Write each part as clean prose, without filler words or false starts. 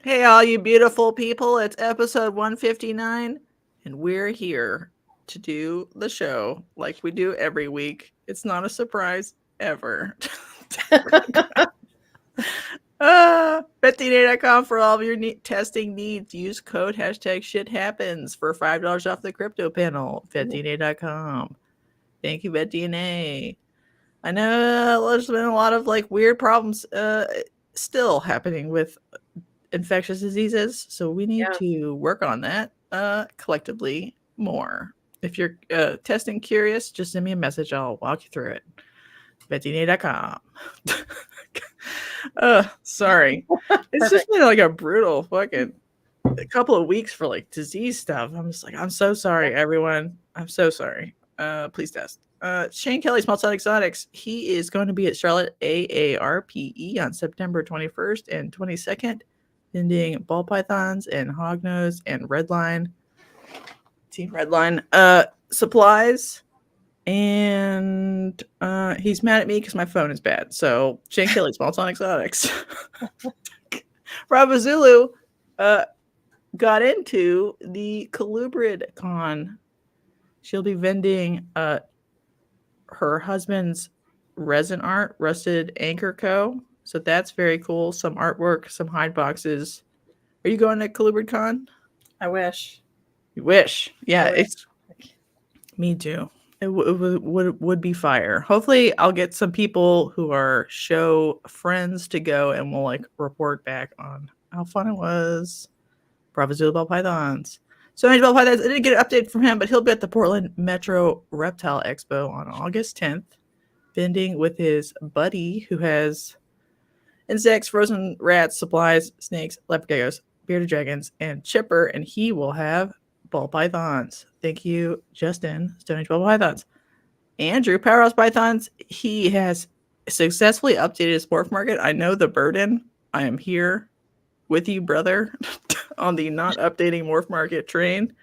Hey, all you beautiful people, it's episode 159, and we're here to do the show like we do every week. It's not a surprise ever. Reptilia.com for all of your testing needs. Use code #ShitHappens for $5 off the crypto panel. Vetdna.com. Thank you, VetDNA. I know there's been a lot of like weird problems still happening with infectious diseases, so we need to work on that collectively more. If you're testing curious, just send me a message. I'll walk you through it. VetDNA.com. Sorry. It's just been like a brutal fucking couple of weeks for like disease stuff. I'm just like, I'm so sorry, everyone. I'm so sorry. Please test. Shane Kelley, Small Town Xotics. He is going to be at Charlotte AARPE on September 21st and 22nd, vending ball pythons and hognose and redline, team redline supplies. And he's mad at me because my phone is bad. So Shane Kelley, Small Town Xotics. Rob Zulu got into the Colubrid Con. She'll be vending her husband's resin art, Rusted Anchor Co. So that's very cool. Some artwork, some hide boxes. Are you going to Colubrid Con? I wish. You wish. Yeah, it's me too. It would be fire. Hopefully I'll get some people who are show friends to go and we'll like report back on how fun it was. Bravo Zulu Ball Pythons. Stoneage Ball Pythons. I didn't get an update from him, but he'll be at the Portland Metro Reptile Expo on August 10th, vending with his buddy who has insects, frozen rats, supplies, snakes, leopard geckos, bearded dragons, and chipper, and he will have ball pythons. Thank you, Justin. Stoneage Ball Pythons. Andrew, Powerhouse Pythons. He has successfully updated his morph market. I know the burden. I am here with you, brother, on the not updating morph market train.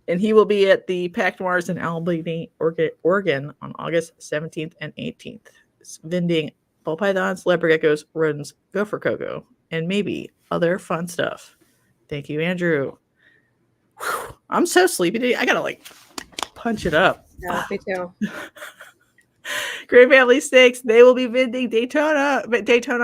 And he will be at the Pack Noirs in Albany, Oregon on August 17th and 18th. It's vending ball pythons, leopard geckos, rodents, gopher cocoa, and maybe other fun stuff. Thank you, Andrew. Whew, I'm so sleepy today. I gotta like punch it up. Yeah, me too. Great Family Snakes. They will be vending Daytona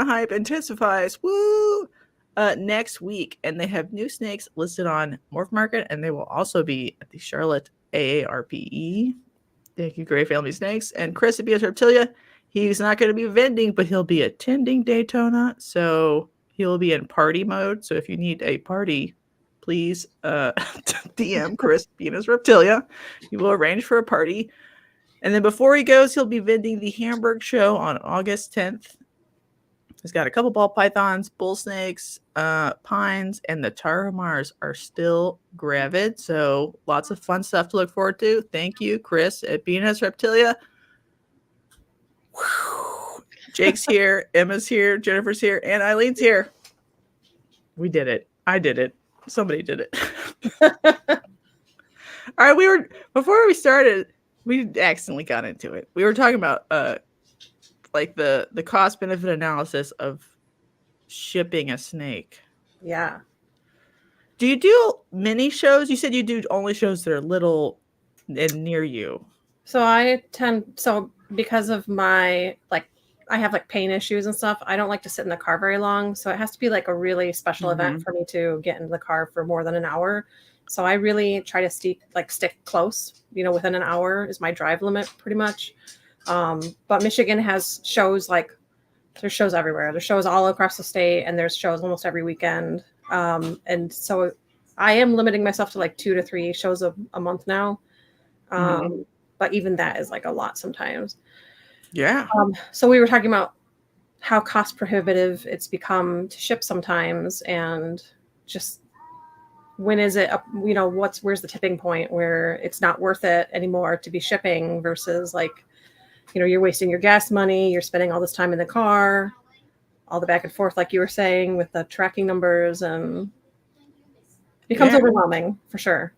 Hype intensifies. Woo! Next week, and they have new snakes listed on Morph Market, and they will also be at the Charlotte AARPE. Thank you, Great Family Snakes. And Chris at Reptilia, he's not going to be vending, but he'll be attending Daytona, so he'll be in party mode. So if you need a party, please DM Chris Venus Reptilia. He will arrange for a party. And then before he goes, he'll be vending the Hamburg show on August 10th. He's got a couple ball pythons, bull snakes, pines, and the tarahumars are still gravid. So lots of fun stuff to look forward to. Thank you, Chris at Venus Reptilia. Whew. Jake's here, Emma's here, Jennifer's here, and Eileen's here. We did it. I did it. Somebody did it. All right, before we started, we accidentally got into it. We were talking about like the cost benefit analysis of shipping a snake. Yeah. Do you do mini shows? You said you do only shows that are little and near you. So because of my I have like pain issues and stuff, I don't like to sit in the car very long. So it has to be like a really special event for me to get into the car for more than an hour. So I really try to stick close, within an hour is my drive limit pretty much. But Michigan has shows, there's shows everywhere. There's shows all across the state, and there's shows almost every weekend. And so I am limiting myself to like 2 to 3 shows a month now. But even that is like a lot sometimes. Yeah. So we were talking about how cost prohibitive it's become to ship sometimes, and just when is it up, where's the tipping point where it's not worth it anymore to be shipping versus you're wasting your gas money, you're spending all this time in the car, all the back and forth, like you were saying, with the tracking numbers, and it becomes overwhelming for sure.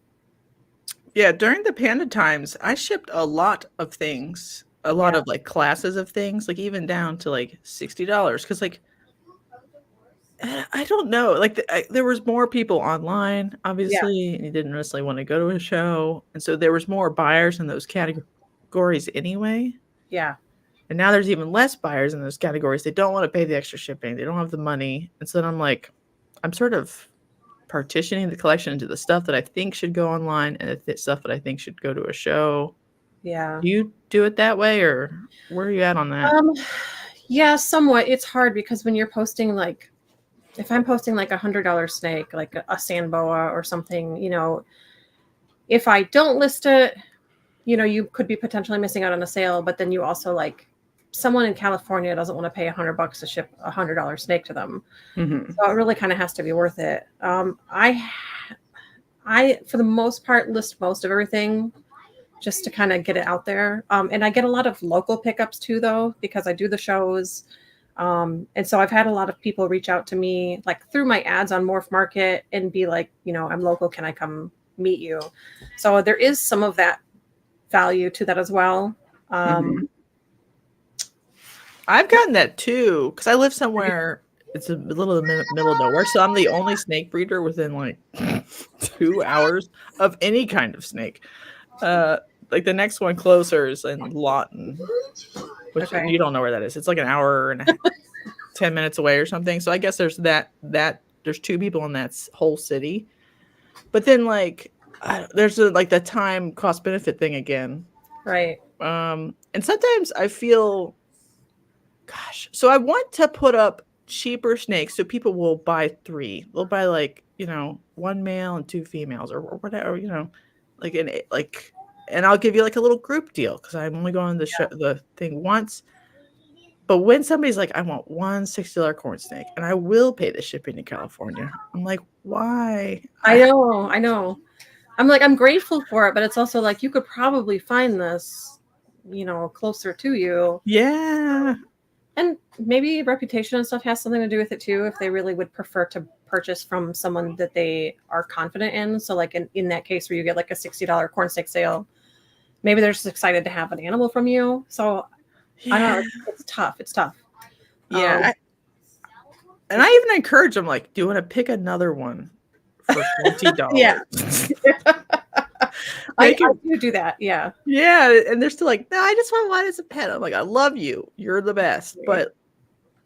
Yeah, during the panda times, I shipped a lot of things, a lot of classes of things, even down to $60. Because I don't know. Like there was more people online, Yeah. obviously, and you didn't necessarily want to go to a show, and so there was more buyers in those categories anyway. Yeah. And now there's even less buyers in those categories. They don't want to pay the extra shipping. They don't have the money, and so then I'm like, I'm sort of partitioning the collection into the stuff that I think should go online and the stuff that I think should go to a show. Yeah. Do you do it that way, or where are you at on that? Yeah, somewhat. It's hard because when you're posting like, if I'm posting like $100 snake, like a sand boa or something, if I don't list it, you could be potentially missing out on a sale. But then you also like someone in California doesn't want to pay $100 to ship $100 snake to them, so it really kind of has to be worth it. I for the most part list most of everything just to kind of get it out there. And I get a lot of local pickups too, though, because I do the shows. And so I've had a lot of people reach out to me like through my ads on Morph Market and be like, I'm local. Can I come meet you? So there is some of that value to that as well. I've gotten that too, because I live somewhere, it's a little middle of nowhere. So I'm the only snake breeder within like 2 hours of any kind of snake. Like the next one closer is in Lawton, which you don't know where that is. It's like an hour and 10 minutes away or something. So I guess there's that there's 2 people in that whole city. But then like there's like the time cost benefit thing again. Right. And sometimes I feel, gosh, so I want to put up cheaper snakes so people will buy 3. They'll buy like, 1 male and 2 females or whatever, and I'll give you like a little group deal because I'm only going to the thing once. But when somebody's like, I want one $60 corn snake and I will pay the shipping to California, I'm like, why? I know. I'm like, I'm grateful for it, but it's also like you could probably find this, closer to you. Yeah. And maybe reputation and stuff has something to do with it too, if they really would prefer to purchase from someone that they are confident in. So like in that case where you get like a $60 corn snake sale, maybe they're just excited to have an animal from you. So I don't know, it's tough. Yeah. And I even encourage them, like, do you want to pick another one for $20? Yeah. I do that. Yeah. Yeah. And they're still like, no, I just want one as a pet. I'm like, I love you. You're the best. But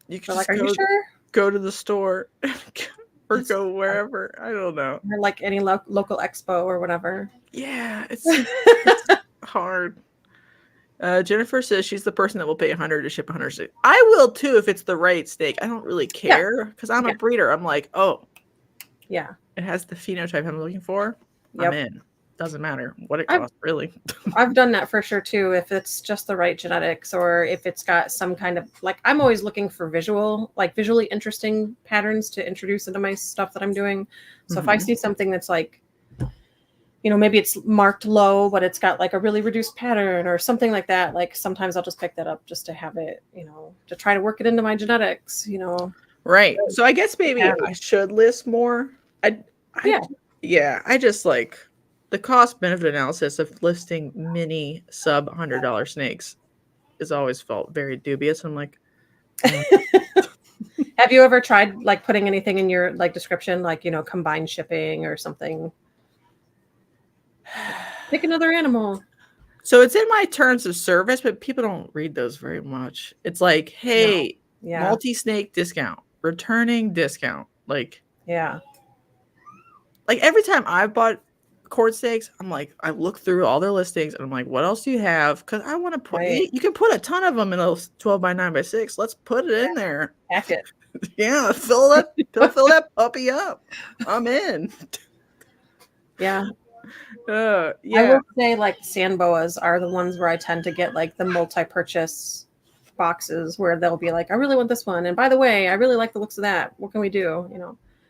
you can just are you sure? Go to the store or go wherever. I don't know. Or like any local expo or whatever. Yeah. It's hard. Jennifer says she's the person that will pay $100 to ship 100 snakes. I will too if it's the right snake. I don't really care because I'm a breeder. I'm like, oh, yeah, it has the phenotype I'm looking for. I'm in. Doesn't matter what it costs, really. I've done that for sure too. If it's just the right genetics, or if it's got some kind of like, I'm always looking for visually interesting patterns to introduce into my stuff that I'm doing. So if I see something that's like, maybe it's marked low, but it's got like a really reduced pattern or something like that. Like sometimes I'll just pick that up just to have it, to try to work it into my genetics, Right. So I guess maybe I should list more. I just like the cost benefit analysis of listing mini sub $100 snakes is always felt very dubious. I'm like, have you ever tried like putting anything in your like description, like, combined shipping or something? Pick another animal. So it's in my terms of service, but people don't read those very much. It's like, hey, multi-snake discount, returning discount. Like, like every time I've bought cord snakes, I'm like, I look through all their listings and I'm like, what else do you have? Because I want to put, you can put a ton of them in a 12 by 9 by 6. Let's put it in there. Pack it. Yeah, fill that puppy up. I'm in. Yeah. I will say like sand boas are the ones where I tend to get like the multi-purchase boxes where they'll be like, I really want this one. And by the way, I really like the looks of that. What can we do?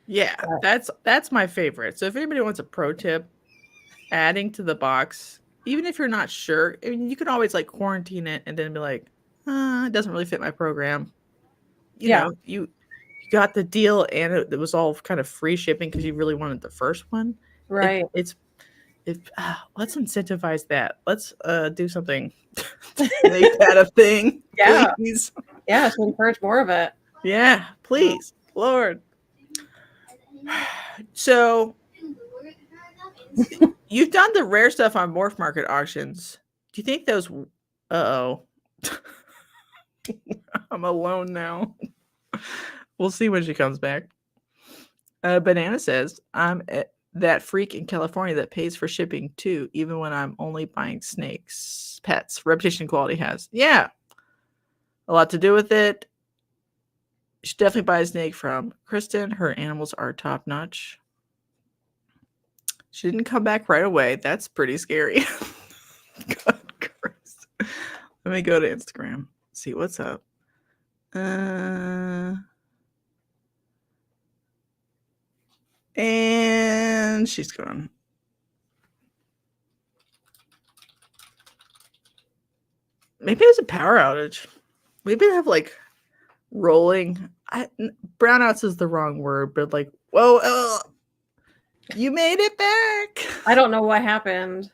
Yeah, that's my favorite. So if anybody wants a pro tip, adding to the box, even if you're not sure, I mean, you can always like quarantine it and then be like, it doesn't really fit my program. You know, you got the deal and it was all kind of free shipping because you really wanted the first one. Right. Let's incentivize that. Let's do something to make that a thing. Yeah. Please. Yeah, to encourage more of it. Yeah, please. Lord. So you've done the rare stuff on Morph Market auctions. Do you think those? Uh-oh. I'm alone now. We'll see when she comes back. Banana says, I'm that freak in California that pays for shipping too, even when I'm only buying snakes. Pets. Reputation quality has. Yeah. A lot to do with it. You should definitely buy a snake from Christen. Her animals are top notch. She didn't come back right away. That's pretty scary. God, Christ. Let me go to Instagram. See what's up. And she's gone. Maybe it was a power outage. Maybe they have like rolling. Brownouts is the wrong word, but like, whoa, you made it back. I don't know what happened.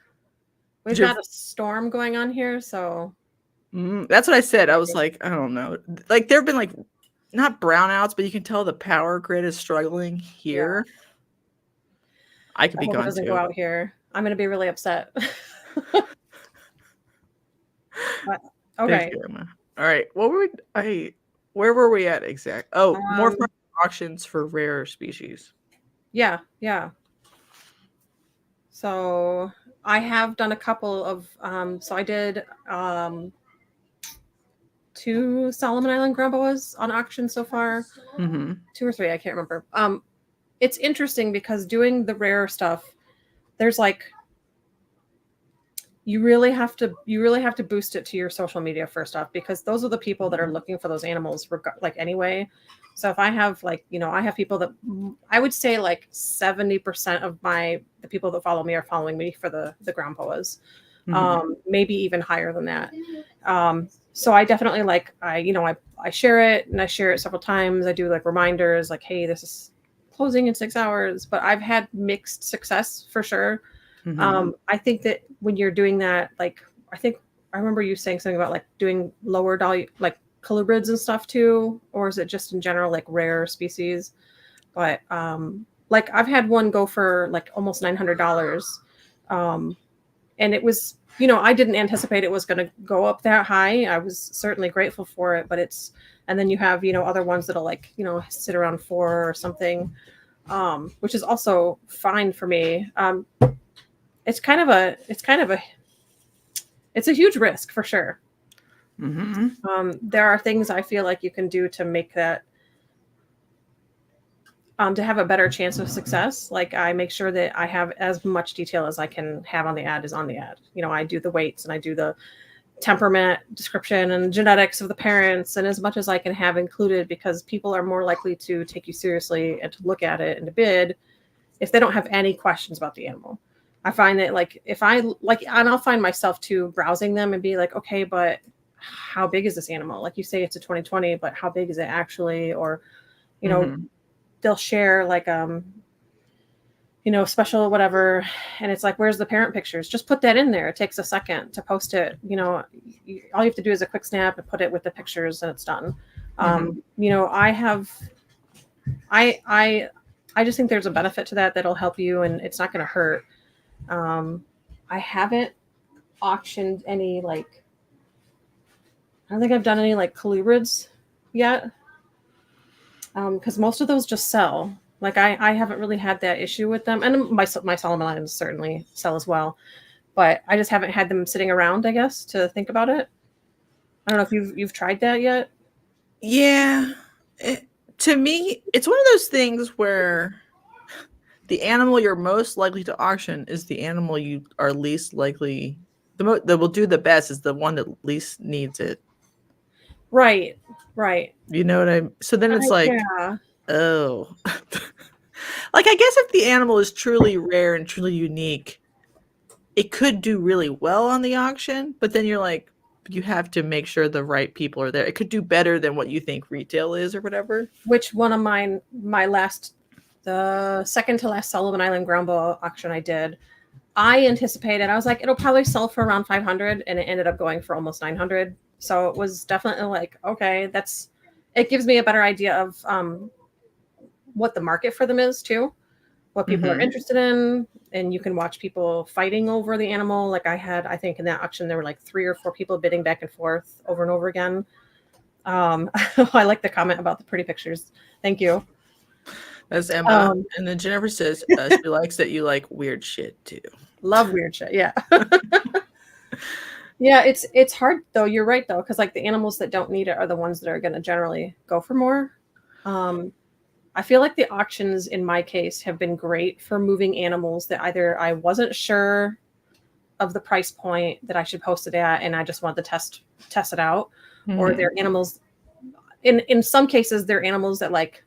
We've got a storm going on here, so. That's what I said. I was like, I don't know. Like there have been like, not brownouts, but you can tell the power grid is struggling here. Yeah. I could be gone too. It doesn't go out here. I'm going to be really upset. But, okay. All right. What were where were we at exactly? Oh, more auctions for rare species. Yeah. So I have done a couple of so I did 2 Solomon Island ground boas on auction so far. 2 or 3, I can't remember. It's interesting because doing the rare stuff, there's like you really have to boost it to your social media first off, because those are the people that are looking for those animals like anyway. So if I have like, I have people that I would say like 70% of the people that follow me are following me for the ground boas. Maybe even higher than that. So I definitely I share it, and I share it several times. I do like reminders like, hey, this is closing in 6 hours, but I've had mixed success for sure. I think that when you're doing that, like, I remember you saying something about like doing lower dollar, like colubrids and stuff too, or is it just in general, like rare species? But, like I've had one go for like almost $900. And it was, I didn't anticipate it was going to go up that high. I was certainly grateful for it, but and then you have, other ones that'll like, sit around 4 or something, which is also fine for me. It's a huge risk for sure. There are things I feel like you can do to make that, to have a better chance of success. Like I make sure that I have as much detail as I can have on the ad is on the ad. I do the weights and I do the temperament description and genetics of the parents, and as much as I can have included, because people are more likely to take you seriously and to look at it and to bid if they don't have any questions about the animal. I find that like if I like, and I'll find myself too browsing them and be like, okay, but how big is this animal? Like you say it's a 2020, but how big is it actually? Or, they'll share like, special whatever. And it's like, where's the parent pictures? Just put that in there. It takes a second to post it. All you have to do is a quick snap and put it with the pictures and it's done. I just think there's a benefit to that that'll help you, and it's not going to hurt. I haven't auctioned any, like, I don't think I've done any like colubrids yet. Because most of those just sell. Like I haven't really had that issue with them, and my Solomon Islands certainly sell as well, but I just haven't had them sitting around, I guess, to think about it. I don't know if you've tried that yet. Yeah, to me, it's one of those things where the animal you're most likely to auction is the animal you are least likely, that will do the best is the one that least needs it. Right. You know what I mean? So then it's like, oh. Like, I guess if the animal is truly rare and truly unique, it could do really well on the auction, but then you're like, you have to make sure the right people are there. It could do better than what you think retail is or whatever. Which one of the second to last Solomon Island ground boa auction I did, I anticipated, I was like, it'll probably sell for around 500, and it ended up going for almost 900. So it was definitely like, okay, it gives me a better idea of what the market for them is too. what people are interested in, and you can watch people fighting over the animal. Like I think in that auction there were like 3 or 4 people bidding back and forth over and over again. I like the comment about the pretty pictures. Thank you. That's Emma. And then Jennifer says she likes that you like weird shit too. Love weird shit. Yeah. Yeah, it's hard though. You're right though, because like the animals that don't need it are the ones that are going to generally go for more. I feel like the auctions in my case have been great for moving animals that either I wasn't sure of the price point that I should post it at, and I just wanted to test it out, or they're animals. In some cases, they're animals that like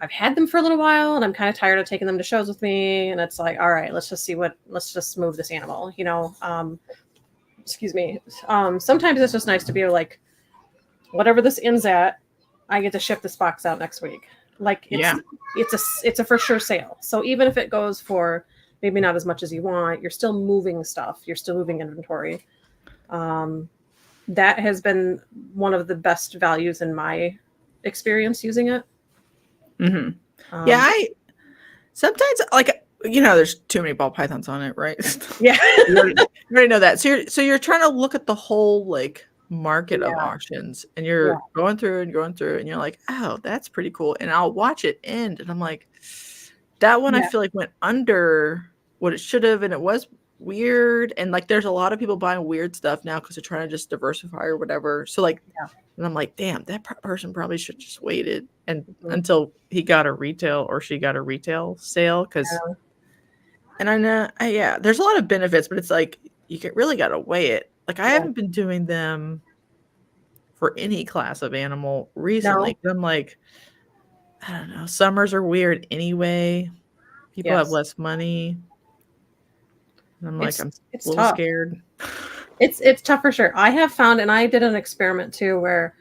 I've had them for a little while, and I'm kind of tired of taking them to shows with me, and it's like, all right, let's just move this animal, excuse me. Sometimes it's just nice to be like, whatever this ends at, I get to ship this box out next week. Like it's a for sure sale. So even if it goes for maybe not as much as you want, you're still moving stuff. You're still moving inventory. That has been one of the best values in my experience using it. I sometimes like, there's too many ball pythons on it, right? Yeah. You already know that. So you're trying to look at the whole like market of auctions, and you're going through and you're like, oh, that's pretty cool. And I'll watch it end, and I'm like, that one I feel like went under what it should have, and it was weird. And like there's a lot of people buying weird stuff now because they're trying to just diversify or whatever. So like and I'm like, damn, that person probably should just waited until he got a retail or she got a retail sale. And I know there's a lot of benefits, but it's like you really got to weigh it. Like I haven't been doing them for any class of animal recently. No. I'm like, I don't know. Summers are weird anyway. People have less money. And I'm like, I'm a little tough. Scared. It's tough for sure. I have found, and I did an experiment too, where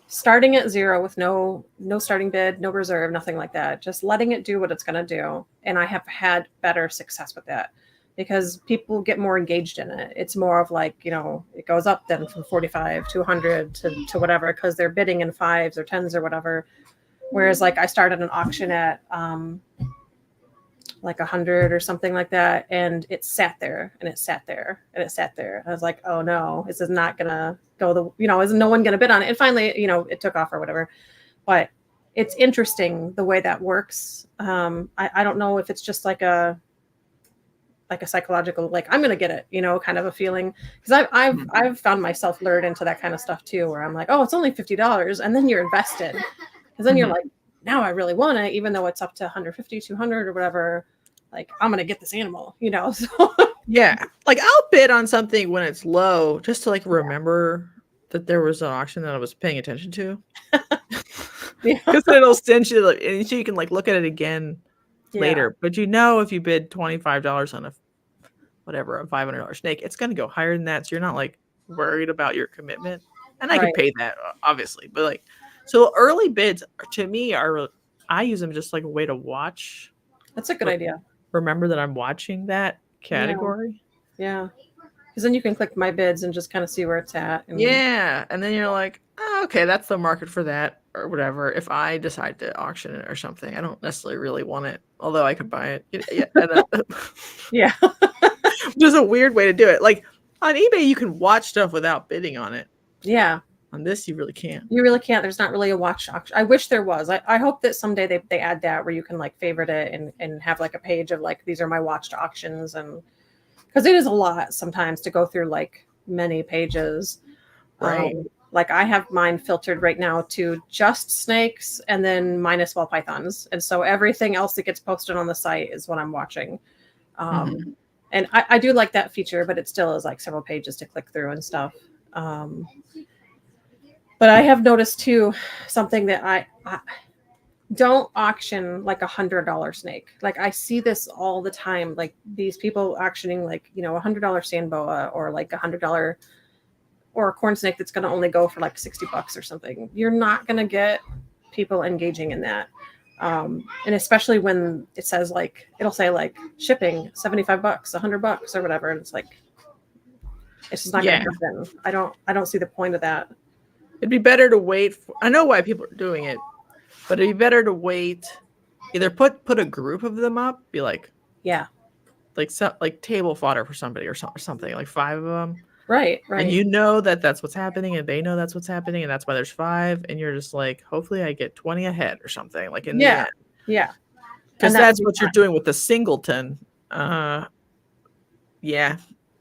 starting at 0 with no starting bid, no reserve, nothing like that, just letting it do what it's going to do. And I have had better success with that because people get more engaged in it. It's more of like, it goes up then from 45 to 100 to whatever, because they're bidding in 5s or 10s or whatever. Whereas like I started an auction at like 100 or something like that, and it sat there and it sat there and it sat there. I was like, oh no, this is not gonna go is no one gonna bid on it? And finally, it took off or whatever. But it's interesting the way that works. I don't know if it's just like a psychological, like I'm gonna get it, kind of a feeling, because I've found myself lured into that kind of stuff too, where I'm like, oh, it's only $50, and then you're invested, because then you're like, now I really want it, even though it's up to 150, 200 or whatever. Like I'm gonna get this animal, So yeah, like I'll bid on something when it's low, just to like remember that there was an auction that I was paying attention to. Because it'll send you, and so you can like look at it again later. But if you bid $25 on a $500 snake, it's gonna go higher than that. So you're not like worried about your commitment. And I could pay that, obviously, but like, so early bids to me I use them just like a way to watch. That's a good idea. Remember that I'm watching that category. Yeah. Because then you can click my bids and just kind of see where it's at. And then you're like, oh, okay, that's the market for that or whatever. If I decide to auction it or something, I don't necessarily really want it, although I could buy it. Yeah. There's a weird way to do it. Like on eBay, you can watch stuff without bidding on it. Yeah. On this, you really can't. You really can't. There's not really a watch auction. I wish there was. I hope that someday they add that where you can like favorite it and have like a page of like, these are my watched auctions. And because it is a lot sometimes to go through like many pages. Right. Like I have mine filtered right now to just snakes and then minus ball pythons. And so everything else that gets posted on the site is what I'm watching. And I do like that feature, but it still is like several pages to click through and stuff. But I have noticed too, something that I don't auction like $100 snake. Like I see this all the time. Like these people auctioning like, $100 sand boa or like $100 or a corn snake that's going to only go for like $60 or something. You're not going to get people engaging in that. And especially when it says like, it'll say like shipping $75, $100 or whatever. And it's like, it's just not going to happen. I don't see the point of that. It'd be better to wait. I know why people are doing it, but it'd be better to wait either put a group of them up, be like like table fodder for somebody or something, like 5 of them. Right. And you know that's what's happening, and they know that's what's happening, and that's why there's 5, and you're just like, hopefully I get 20 ahead or something, like in the end. Yeah. Because that's what you're doing with the singleton. Yeah,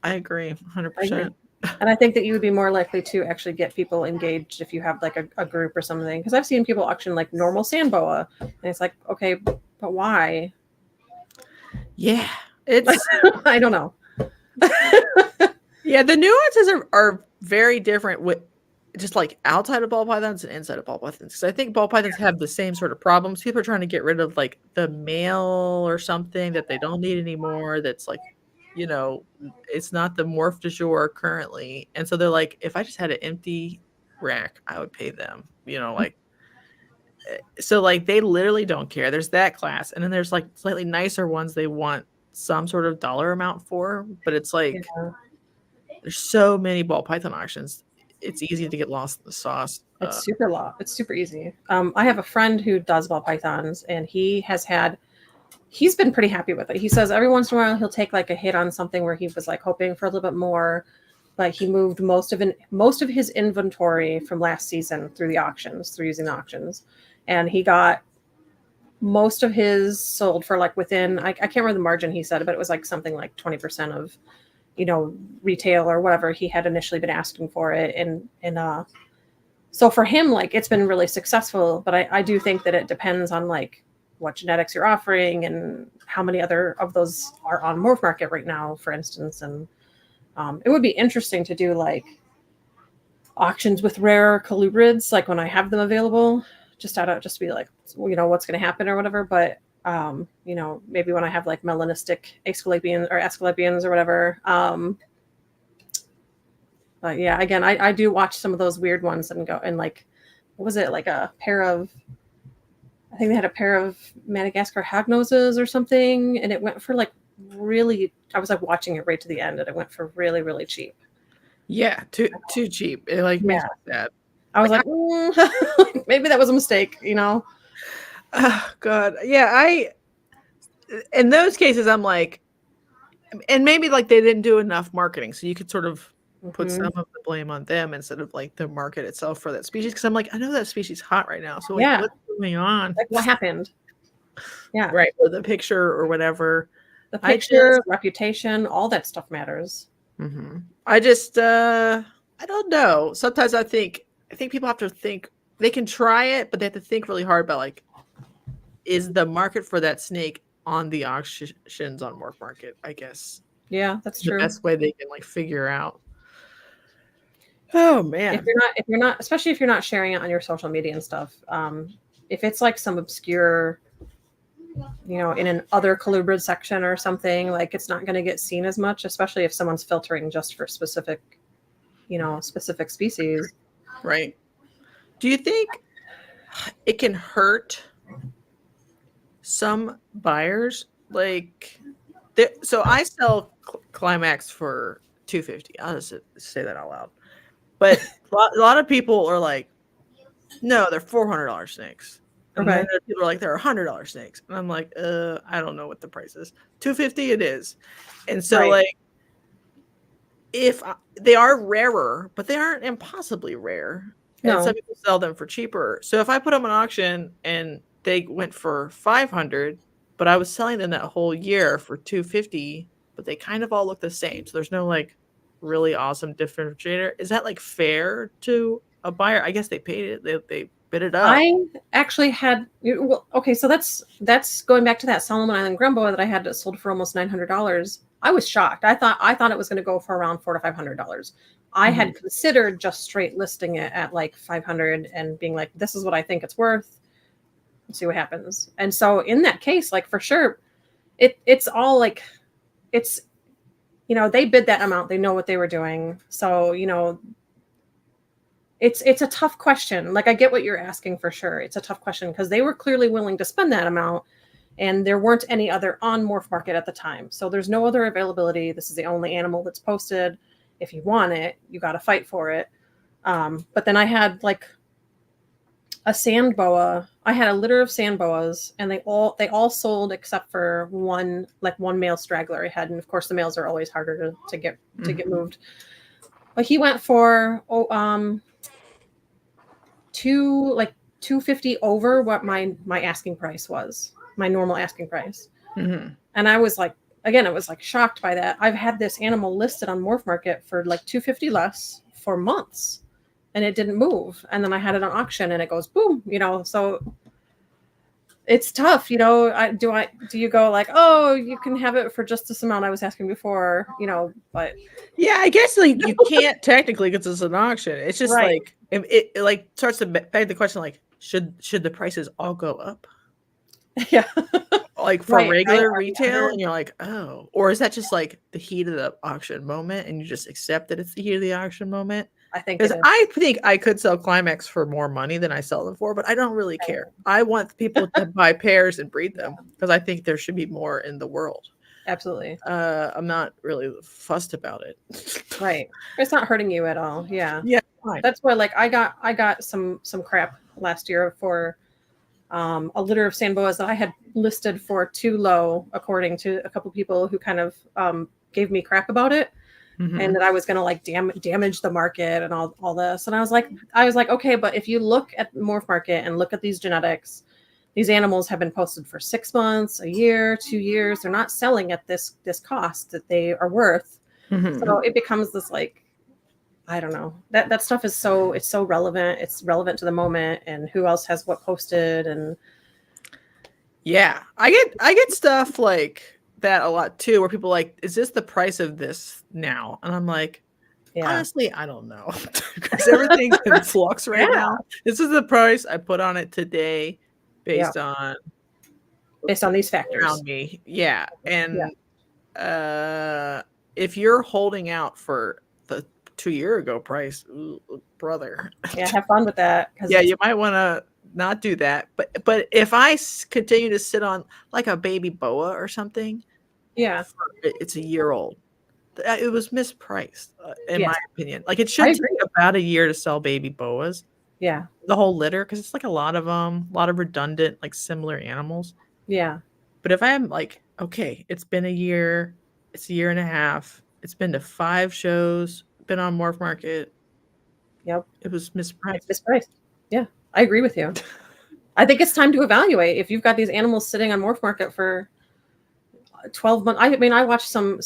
I agree 100%. And I think that you would be more likely to actually get people engaged if you have like a group or something. Because I've seen people auction like normal sand boa, and it's like, okay, but why? Yeah, it's I don't know. Yeah, the nuances are very different with just like outside of ball pythons and inside of ball pythons. Because I think ball pythons have the same sort of problems. People are trying to get rid of like the male or something that they don't need anymore. That's like, it's not the morph du jour currently. And so they're like, if I just had an empty rack, I would pay them, like. So like they literally don't care. There's that class. And then there's like slightly nicer ones they want some sort of dollar amount for. But it's like, there's so many ball python auctions. It's easy to get lost in the sauce. It's super easy. I have a friend who does ball pythons, and he's been pretty happy with it. He says every once in a while he'll take like a hit on something where he was like hoping for a little bit more, but he moved most of his inventory from last season through using the auctions, and he got most of his sold for like within I can't remember the margin he said, but it was like something like 20% of retail or whatever he had initially been asking for it. And so for him, like it's been really successful, but I do think that it depends on like what genetics you're offering and how many other of those are on morph market right now, for instance. And it would be interesting to do like auctions with rare colubrids, like when I have them available, just to be like, what's going to happen or whatever. But maybe when I have like melanistic Asclepians or whatever. But yeah, again, I do watch some of those weird ones and go and like, what was it? Like I think they had a pair of Madagascar hognoses or something. And it went for like I was like watching it right to the end, and it went for really, really cheap. Yeah. Too cheap. It like makes me sad. I was like, maybe that was a mistake, Oh God. Yeah. In those cases, I'm like, and maybe like they didn't do enough marketing. So you could sort of put some of the blame on them instead of like the market itself for that species. Cause I'm like, I know that species is hot right now. So like, what's going on? Like what happened? Yeah. Right. Or the picture or whatever. The picture, reputation, all that stuff matters. Mm-hmm. I just, I don't know. Sometimes I think people have to think they can try it, but they have to think really hard about like, is the market for that snake on the auctions on morph market? I guess. Yeah, that's true. The best way they can like figure out. Oh man. If you're not, especially if you're not sharing it on your social media and stuff, if it's like some obscure, in an other colubrid section or something, like it's not going to get seen as much, especially if someone's filtering just for specific species. Right. Do you think it can hurt some buyers? Like, so I sell Climax for $250. I'll just say that out loud. But a lot of people are like, no, they're $400 snakes. And then people are like, they're $100 snakes. And I'm like, I don't know what the price is. $250 it is. And so like, if they are rarer, but they aren't impossibly rare. No. And some people sell them for cheaper. So if I put them on auction and they went for $500, but I was selling them that whole year for $250, but they kind of all look the same. So there's no like really awesome differentiator. Is that like fair to a buyer? I guess they paid it. They bid it up. I actually had, so that's going back to that Solomon Island Grumbo that I had that sold for almost $900. I was shocked. I thought it was going to go for around $400 to $500. I had considered just straight listing it at like $500 and being like, this is what I think it's worth. Let's see what happens. And so in that case, like for sure, it's all like, it's, they bid that amount. They know what they were doing. So, it's a tough question. Like I get what you're asking for sure. It's a tough question because they were clearly willing to spend that amount and there weren't any other on morph market at the time. So there's no other availability. This is the only animal that's posted. If you want it, you got to fight for it. But then I had like a sand boa. I had a litter of sand boas, and they all sold except for one male straggler I had, and of course the males are always harder to get moved. But he went for $250 over what my asking price was, my normal asking price. Mm-hmm. And I was like, again, I was like shocked by that. I've had this animal listed on Morph Market for like $250 less for months, and it didn't move. And then I had it on auction, and it goes boom, so it's tough, do you go like, oh, you can have it for just this amount I was asking before, but yeah, I guess like you can't technically because it's an auction. It's just right. like it like starts to beg the question, like should the prices all go up? Yeah. Like for Right. regular retail, and you're like, oh, or is that just like the heat of the auction moment, and you just accept that it's the heat of the auction moment? I think Because I think I could sell Climax for more money than I sell them for, but I don't really care. I want people to buy pairs and breed them because I think there should be more in the world. Absolutely. I'm not really fussed about it. Right. It's not hurting you at all. Yeah. Yeah. Fine. That's why, like, I got some crap last year for a litter of sand boas that I had listed for too low, according to a couple people who kind of gave me crap about it. Mm-hmm. And that I was going to like damage the market and all this. And I was like, okay, but if you look at Morph Market and look at these genetics, these animals have been posted for 6 months, a year, 2 years. They're not selling at this cost that they are worth. Mm-hmm. So it becomes this like, I don't know, that stuff is it's so relevant. It's relevant to the moment and who else has what posted. And yeah, I get stuff like that a lot too, where people are like, is this the price of this now? And I'm like, honestly, I don't know, because everything's in flux right now. This is the price I put on it today based on these factors around me. Yeah. And if you're holding out for the 2 year ago price, ooh, brother, have fun with that. Yeah, you might want to not do that. But if I continue to sit on like a baby boa or something, it's a year old. It was mispriced, in my opinion. Like it should take about a year to sell baby boas. Yeah, the whole litter, because it's like a lot of redundant, like similar animals. Yeah, but if I'm like, okay, it's been a year, it's a year and a half, it's been to 5 shows, been on Morph Market. Yep, it was mispriced. Yeah, I agree with you. I think it's time to evaluate if you've got these animals sitting on Morph Market for 12 months. I mean, I watch some,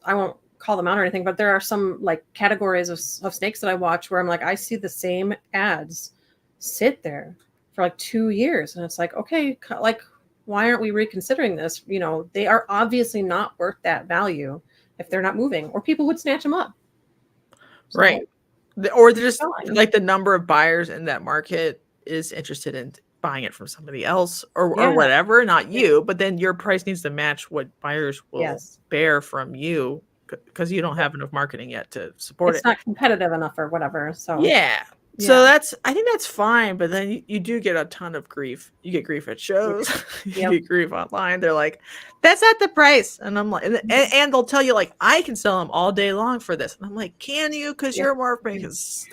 I won't call them out or anything, but there are some like categories of snakes that I watch where I'm like, I see the same ads sit there for like 2 years. And it's like, okay, like, why aren't we reconsidering this? They are obviously not worth that value if they're not moving, or people would snatch them up. So, right. Or they're just like the number of buyers in that market is interested in buying it from somebody else or whatever, not you, but then your price needs to match what buyers will bear from you, because you don't have enough marketing yet to support it. It's not competitive enough or whatever. So so I think that's fine, but then you do get a ton of grief. You get grief at shows, you get grief online. They're like, that's not the price. And I'm like, and they'll tell you like, I can sell them all day long for this. And I'm like, can you? Because your marketing is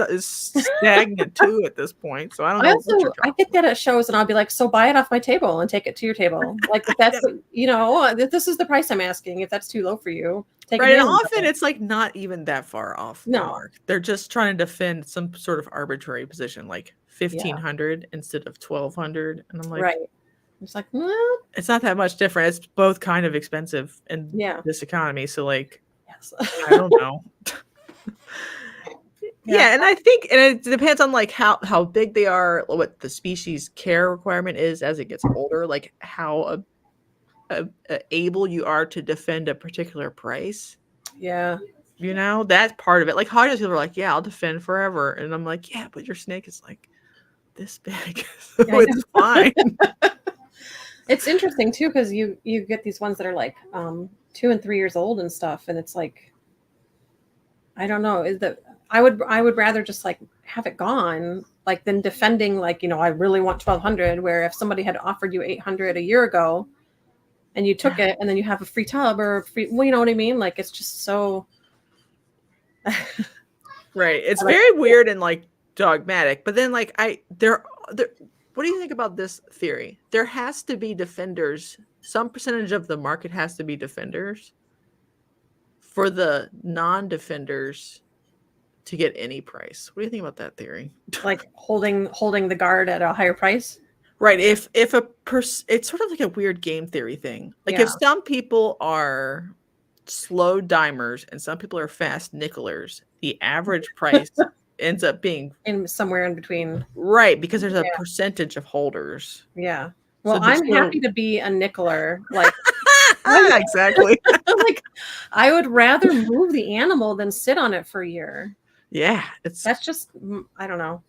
stagnant too at this point. So I don't know. I get that at shows, and I'll be like, so buy it off my table and take it to your table. Like if that's, if this is the price I'm asking, if that's too low for you. Right, and often it's like not even that far off the mark. They're just trying to defend some sort of arbitrary position, like 1,500 instead of 1,200, and I'm like, right. It's like, it's not that much different. It's both kind of expensive in this economy, so like, I don't know. And I think, and it depends on like how big they are, what the species care requirement is as it gets older, like how able you are to defend a particular price. That's part of it. Like Hodges people are like, I'll defend forever, and I'm like, but your snake is like this big, so it's fine. It's interesting too, because you get these ones that are like 2 and 3 years old and stuff, and it's like, I don't know, I would rather just like have it gone, like than defending like, I really want 1,200, where if somebody had offered you 800 a year ago and you took it, and then you have a free tub or free, you know what I mean? Like, it's just so. Right. It's very weird and like dogmatic, but then like they're what do you think about this theory? There has to be defenders. Some percentage of the market has to be defenders for the non-defenders to get any price. What do you think about that theory? Like holding the guard at a higher price. Right. If it's sort of like a weird game theory thing. Like if some people are slow dimers and some people are fast nickelers, the average price ends up being in somewhere in between. Right, because there's a percentage of holders. Yeah. Well, so I'm happy to be a nickeler. Like exactly. Like I would rather move the animal than sit on it for a year. Yeah. That's just, I don't know.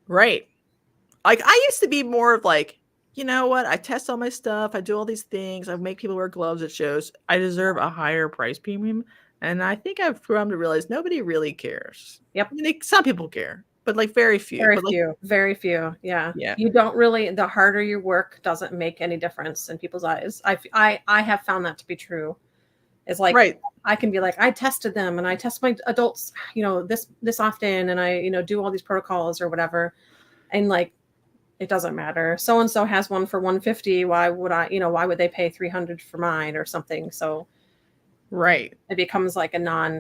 Right. Like I used to be more of like, you know what? I test all my stuff. I do all these things. I make people wear gloves at shows. I deserve a higher price premium. And I think I've come to realize nobody really cares. Yep. I mean, some people care, but like very few. Very few. Yeah. Yeah. You don't really, the harder you work doesn't make any difference in people's eyes. I have found that to be true. It's like, right. I can be like, I tested them and I test my adults, this often. And I, do all these protocols or whatever. And like, it doesn't matter. So-and-so has one for $150. Why would why would they pay $300 for mine or something? So right. It becomes like a not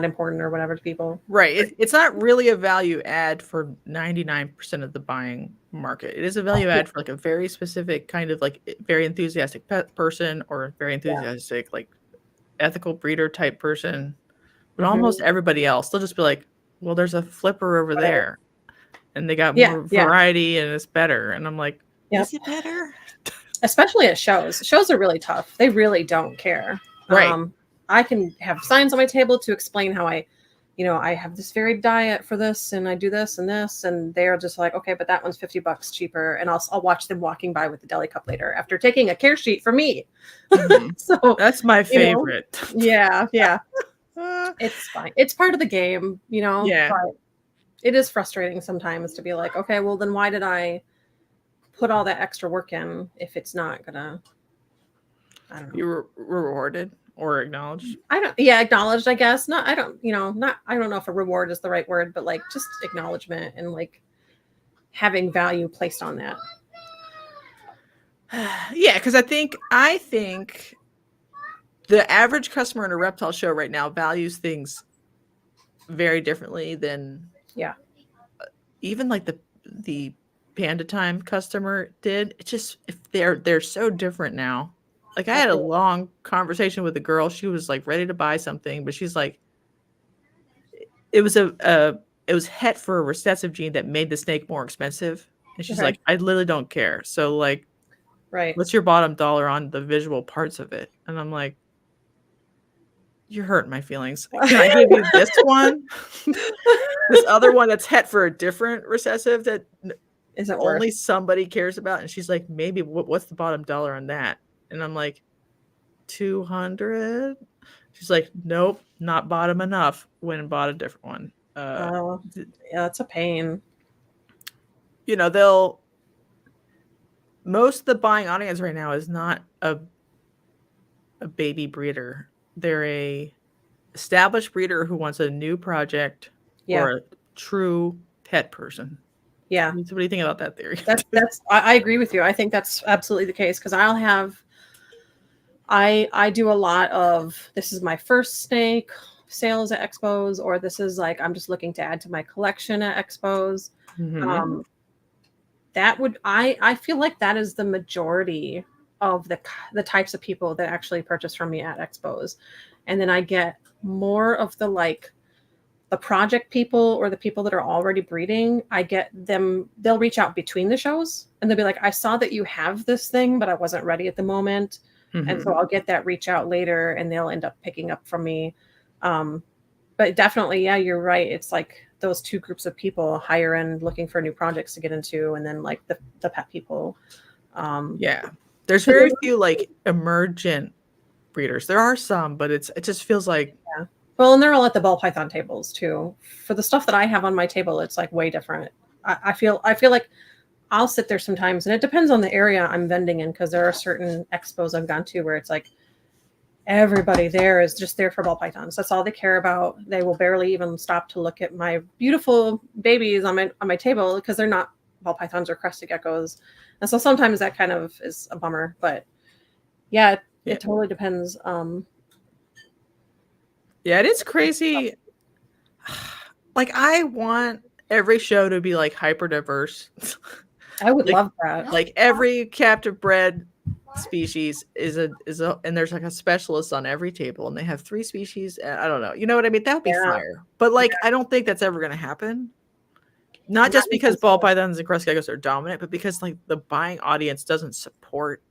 important or whatever to people. Right. It's not really a value add for 99% of the buying market. It is a value add for like a very specific kind of like very enthusiastic pet person or very enthusiastic, like ethical breeder type person. But almost everybody else, they'll just be like, well, there's a flipper over there and they got more variety and it's better. And I'm like, is it better? Especially at shows. Shows are really tough. They really don't care. Right. I can have signs on my table to explain how I have this varied diet for this and I do this and this. And they're just like, okay, but that one's $50 cheaper. And I'll watch them walking by with the deli cup later after taking a care sheet for me. So that's my favorite. Yeah. It's fine. It's part of the game, Yeah. But it is frustrating sometimes to be like, okay, well then why did I put all that extra work in if it's not gonna, I don't know. You're rewarded or acknowledged? Acknowledged, I guess. I don't know if a reward is the right word, but like just acknowledgement and like having value placed on that. Yeah, because I think the average customer in a reptile show right now values things very differently than even like the Panda Time customer did. It's just they're so different now. Like I had a long conversation with a girl. She was like ready to buy something, but she's like, it was het for a recessive gene that made the snake more expensive. And she's like, I literally don't care. So like, what's your bottom dollar on the visual parts of it? And I'm like, you're hurting my feelings. Can I give you this one? This other one that's het for a different recessive that isn't only somebody cares about? And she's like, maybe what's the bottom dollar on that? And I'm like, 200. She's like, nope, not bottom enough. Went and bought a different one. That's a pain. Most of the buying audience right now is not a baby breeder. They're a established breeder who wants a new project or a true pet person. Yeah. So what do you think about that theory? I agree with you. I think that's absolutely the case because I do a lot of, this is my first snake sales at expos, or this is like, I'm just looking to add to my collection at expos. Mm-hmm. I feel like that is the majority of the types of people that actually purchase from me at expos. And then I get more of the project people or the people that are already breeding. I get them, they'll reach out between the shows and they'll be like, I saw that you have this thing, but I wasn't ready at the moment. Mm-hmm. And so I'll get that reach out later and they'll end up picking up from me. But definitely, yeah, you're right. It's like those two groups of people, higher end looking for new projects to get into, and then like the pet people. There's very few like emergent breeders. There are some, but it just feels like Well, and they're all at the ball python tables too. For the stuff that I have on my table, it's like way different. I feel like I'll sit there sometimes, and it depends on the area I'm vending in, because there are certain expos I've gone to where it's like everybody there is just there for ball pythons. That's all they care about. They will barely even stop to look at my beautiful babies on my table because they're not ball pythons or crested geckos. And so sometimes that kind of is a bummer. But yeah, it totally depends. Yeah, it is crazy. Like, I want every show to be like hyper diverse. I would like, love that. Like every captive bred species is a and there's like a specialist on every table, and they have 3 species. I don't know. You know what I mean? That would be fire. But like, I don't think that's ever going to happen. Not just because ball pythons and crested geckos are dominant, but because like the buying audience doesn't support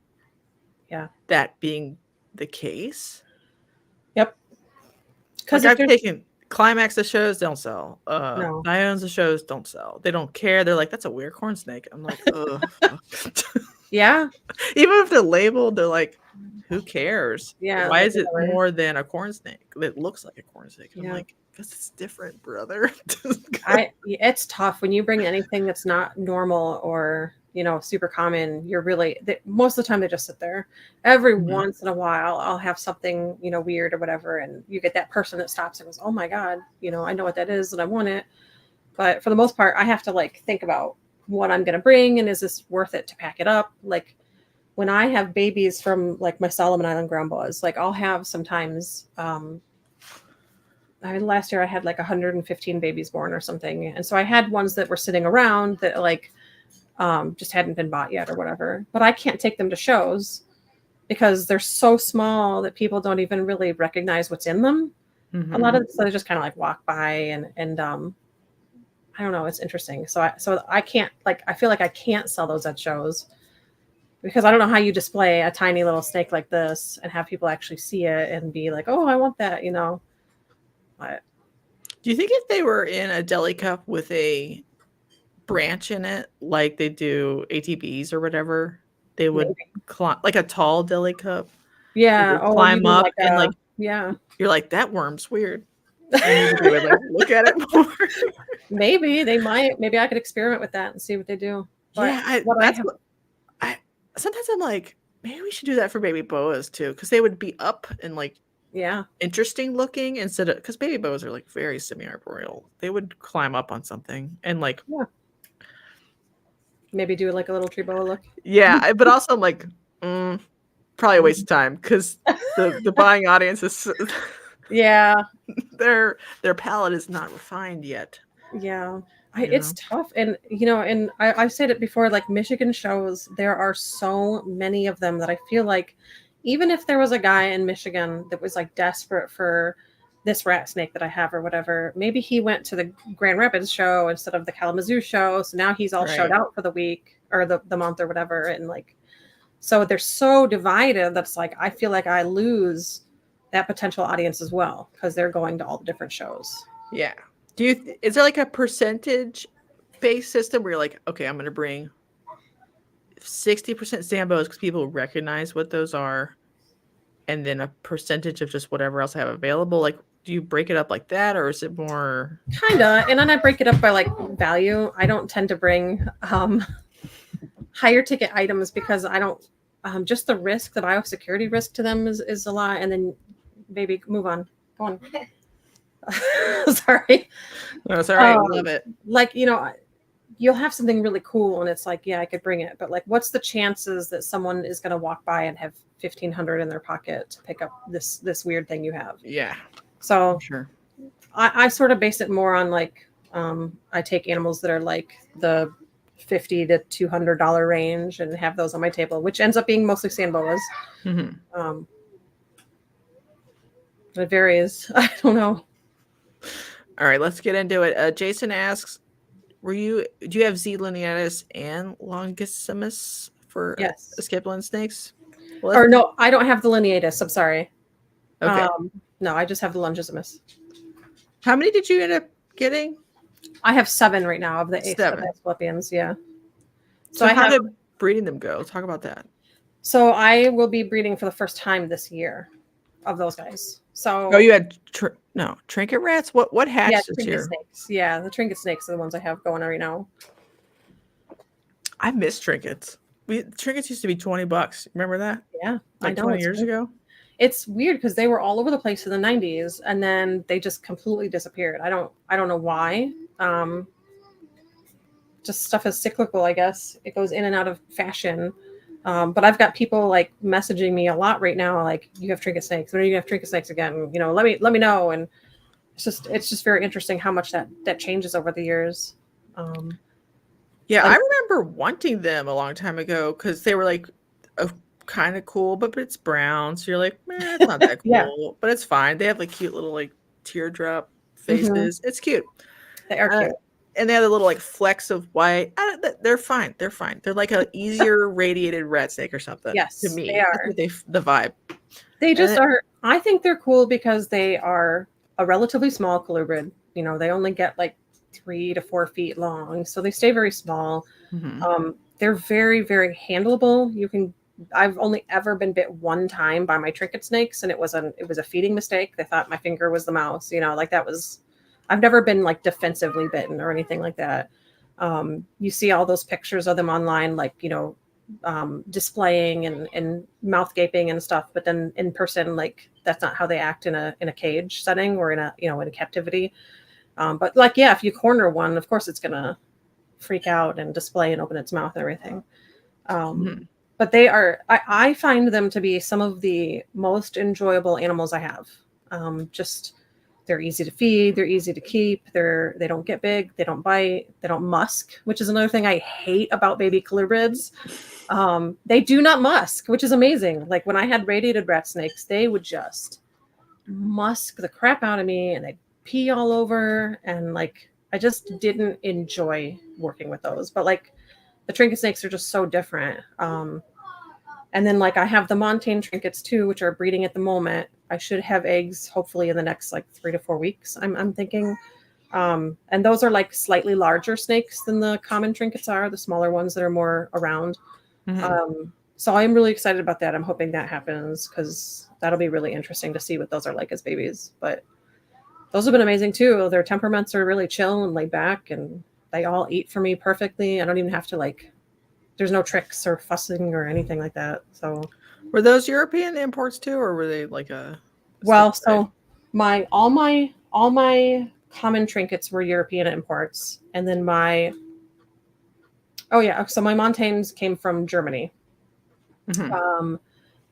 that being the case. Yep. Because I've taken Climax of shows, don't sell. Diones of shows don't sell. They don't care. They're like, that's a weird corn snake. I'm like, ugh. Yeah. Even if they're labeled, they're like, who cares? Yeah. Why is it more than a corn snake? It looks like a corn snake. I'm like, because it's different, brother. It's tough when you bring anything that's not normal or, you know, super common. You're really, most of the time they just sit there. Every once in a while, I'll have something, you know, weird or whatever. And you get that person that stops and goes, oh my God, you know, I know what that is and I want it. But for the most part, I have to like think about what I'm going to bring. And is this worth it to pack it up? Like when I have babies from like my Solomon Island ground boas, like I'll have sometimes, last year I had like 115 babies born or something. And so I had ones that were sitting around that like just hadn't been bought yet or whatever. But I can't take them to shows because they're so small that people don't even really recognize what's in them. A lot of so they just kind of like walk by and I don't know, it's interesting. So I can't like I feel like I can't sell those at shows because I don't know how you display a tiny little snake like this and have people actually see it and be like, oh, I want that, you know. But do you think if they were in a deli cup with a branch in it, like they do ATVs or whatever, they would climb like a tall deli cup? Yeah, climb up like and like you're like, that worm's weird. And they would like look at it more. Maybe they might. Maybe I could experiment with that and see what they do. But sometimes I'm like, maybe we should do that for baby boas too, because they would be up and like interesting looking instead of because baby boas are like very semi-arboreal. They would climb up on something and like maybe do like a little tree boa look. Yeah, but also I'm like, probably a waste of time because the buying audience is their palate is not refined yet. Yeah. It's tough. And, you know, and I've said it before, like Michigan shows, there are so many of them that I feel like even if there was a guy in Michigan that was like desperate for this rat snake that I have or whatever, maybe he went to the Grand Rapids show instead of the Kalamazoo show. So now he's all showed out for the week or the month or whatever. And like, so they're so divided that's like, I feel like I lose that potential audience as well because they're going to all the different shows. Yeah. Is there like a percentage based system where you're like, okay, I'm going to bring 60% Zambos because people recognize what those are, and then a percentage of just whatever else I have available? Like, do you break it up like that, or is it more? Kinda, and then I break it up by like value. I don't tend to bring higher ticket items because I don't. Just the risk, the biosecurity risk to them is a lot, and then maybe move on. Go on. Sorry. No, it's all right. I love it. Like, you know, you'll have something really cool and it's like, yeah, I could bring it. But like, what's the chances that someone is going to walk by and have 1,500 in their pocket to pick up this weird thing you have? Yeah. So sure. I sort of base it more on like, I take animals that are like the $50 to $200 range and have those on my table, which ends up being mostly sand boas. It varies. I don't know. All right, let's get into it. Jason asks, do you have Z lineatus and longissimus for escapulin snakes? Or no, I don't have the lineatus. I'm sorry. Okay. No, I just have the longissimus. How many did you end up getting? I have 7 right now of the 8 Asclepians. Yeah. So how did breeding them go? Talk about that. So I will be breeding for the first time this year of those guys. So you had trinket rats. What hatched this year? Snakes. Yeah, the trinket snakes are the ones I have going on right now. I miss trinkets. Trinkets used to be $20. Remember that? Yeah, like 20 years ago. it's weird because they were all over the place in the 90s and then they just completely disappeared. I don't know why. Just stuff is cyclical, I guess. It goes in and out of fashion. But I've got people like messaging me a lot right now, like, you have trinket snakes. When are you gonna have trinket snakes again? You know, let me know. And it's just very interesting how much that changes over the years. Yeah, I remember wanting them a long time ago because they were like kind of cool, but it's brown, so you're like, man, it's not that cool, Yeah. but it's fine. They have like cute little like teardrop faces. It's cute. They are cute. And they have a little like flecks of white. They're fine. They're fine. They're like an easier radiated rat snake or something. Yes, to me, they are. The vibe. They just are. I think they're cool because they are a relatively small colubrid. You know, they only get like 3 to 4 feet long, so they stay very small. They're very, very handleable. I've only ever been bit one time by my trinket snakes, and it was a feeding mistake. They thought my finger was the mouse. You know, like that was. I've never been like defensively bitten or anything like that. You see all those pictures of them online, like, you know, displaying and mouth gaping and stuff, but then in person, like, that's not how they act in a cage setting or in a captivity. But like, yeah, if you corner one, of course it's gonna freak out and display and open its mouth and everything. But I find them to be some of the most enjoyable animals I have. They're easy to feed. They're easy to keep. They don't get big. They don't bite. They don't musk, which is another thing I hate about baby colubrids. They do not musk, which is amazing. Like when I had radiated rat snakes, they would just musk the crap out of me and they'd pee all over. And like, I just didn't enjoy working with those. But like the trinket snakes are just so different. And then like I have the montane trinkets too, which are breeding at the moment. I should have eggs hopefully in the next like 3 to 4 weeks, I'm thinking. And those are like slightly larger snakes than the common trinkets are, the smaller ones that are more around. So I'm really excited about that. I'm hoping that happens because that'll be really interesting to see what those are like as babies. But those have been amazing too. Their temperaments are really chill and laid back, and they all eat for me perfectly. I don't even have to like, there's no tricks or fussing or anything like that. So were those European imports too, or were they like a well, so all my common trinkets were European imports, and then so my montanes came from Germany.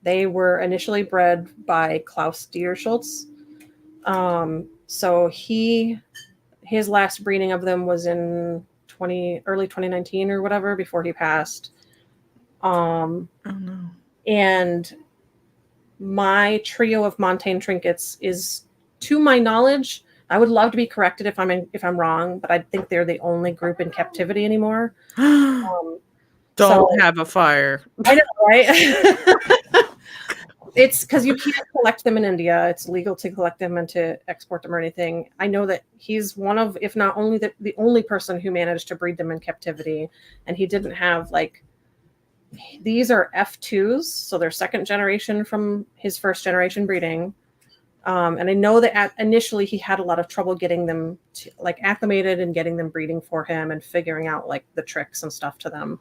They were initially bred by Klaus Dierschultz. So his last breeding of them was in early 2019 or whatever, before he passed. Oh no. And my trio of montane trinkets is, to my knowledge, I would love to be corrected if I'm wrong, but I think they're the only group in captivity anymore. Don't have a fire. I know, right? It's because you can't collect them in India. It's illegal to collect them and to export them or anything. I know that he's one of, if not only the only person who managed to breed them in captivity, and he didn't have like. These are F2s, so they're second generation from his first generation breeding. And I know that initially he had a lot of trouble getting them like acclimated and getting them breeding for him and figuring out like the tricks and stuff to them.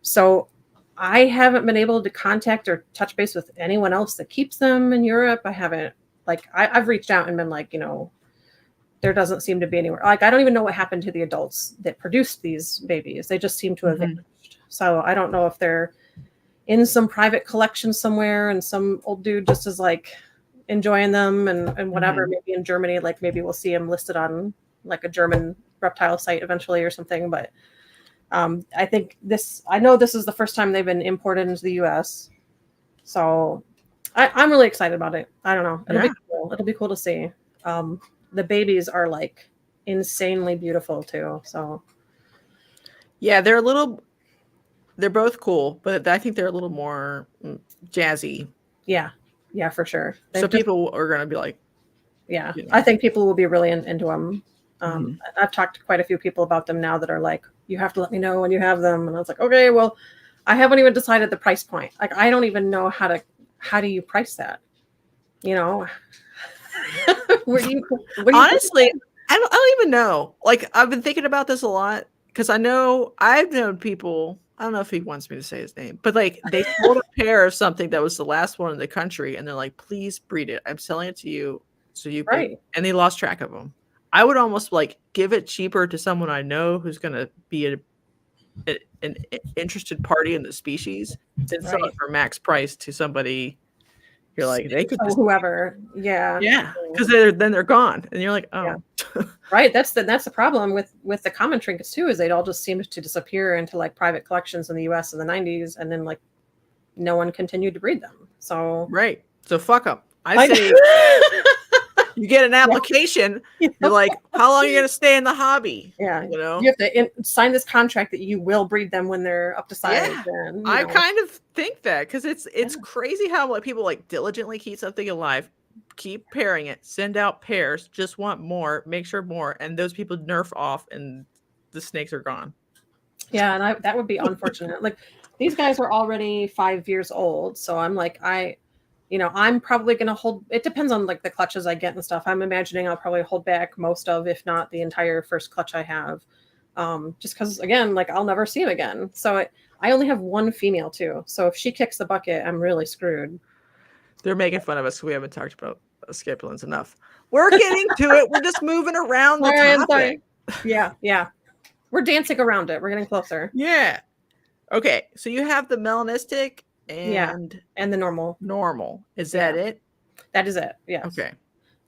So I haven't been able to contact or touch base with anyone else that keeps them in Europe. I haven't, like, I've reached out and been like, you know, there doesn't seem to be anywhere. Like, I don't even know what happened to the adults that produced these babies. They just seem to have vanished. So I don't know if they're in some private collection somewhere and some old dude just is like enjoying them and whatever. Maybe in Germany, like maybe we'll see him listed on like a German reptile site eventually or something. But I know this is the first time they've been imported into the US. So I'm really excited about it. I don't know. It'll be cool. It'll be cool to see. The babies are like insanely beautiful too. So yeah, they're both cool, but I think they're a little more jazzy. Yeah, for sure. People are going to be like, yeah, you know. I think people will be really into them. I've talked to quite a few people about them now that are like, you have to let me know when you have them. And I was like, okay, well, I haven't even decided the price point. Like, I don't even know how do you price that? You know, honestly, I don't even know. Like, I've been thinking about this a lot because I've known people I don't know if he wants me to say his name, but like they sold a pair of something that was the last one in the country, and they're like, please breed it. I'm selling it to you. So you Right. and they lost track of them. I would almost like give it cheaper to someone I know who's gonna be an interested party in the species than sell it for max price to somebody. You're like, they could so just whoever, yeah, because they're gone, and you're like, oh, yeah. Right. That's the problem with the common trinkets too, is they'd all just seem to disappear into like private collections in the U.S. in the 90s, and then like no one continued to breed them. So right, so fuck them. I say you get an application. You're like, how long are you gonna stay in the hobby? Yeah, you know, you have to sign this contract that you will breed them when they're up to size. Yeah, and, I kind of think that because it's crazy how like people like diligently keep something alive, keep pairing it, send out pairs, just want more, make sure more, and those people nerf off, and the snakes are gone. Yeah, and that would be unfortunate. Like these guys are already 5 years old, so I'm like, I'm probably gonna hold. It depends on like the clutches I get and stuff. I'm imagining I'll probably hold back most of, if not the entire first clutch I have, just because again, like I'll never see him again. So I only have one female too. So if she kicks the bucket, I'm really screwed. They're making fun of us. We haven't talked about Asclepius enough. We're getting to it. We're just moving around the topic. Yeah. We're dancing around it. We're getting closer. Yeah. Okay. So you have the melanistic and the normal. Normal. Is that it? That is it. Yes. Okay.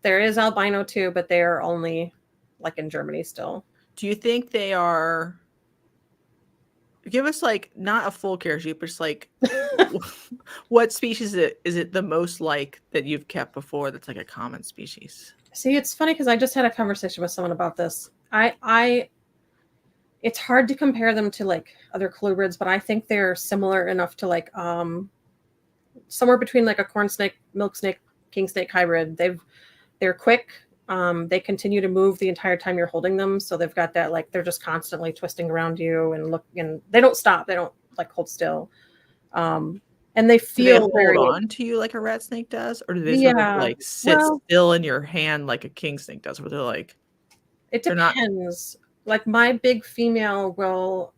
There is albino too, but they are only like in Germany still. Do you think they are? Give us like not a full care sheet, but just like what species is it the most like that you've kept before that's like a common species? See, it's funny because I just had a conversation with someone about this. It's hard to compare them to like other colubrids, but I think they're similar enough to like somewhere between like a corn snake, milk snake, king snake hybrid. They're quick. They continue to move the entire time you're holding them, so they've got that like they're just constantly twisting around you and look, and they don't stop. They don't like hold still. And they feel hold on to you like a rat snake does, or do they sort of like sit still in your hand like a king snake does, where they're like? It depends. Like my big female will,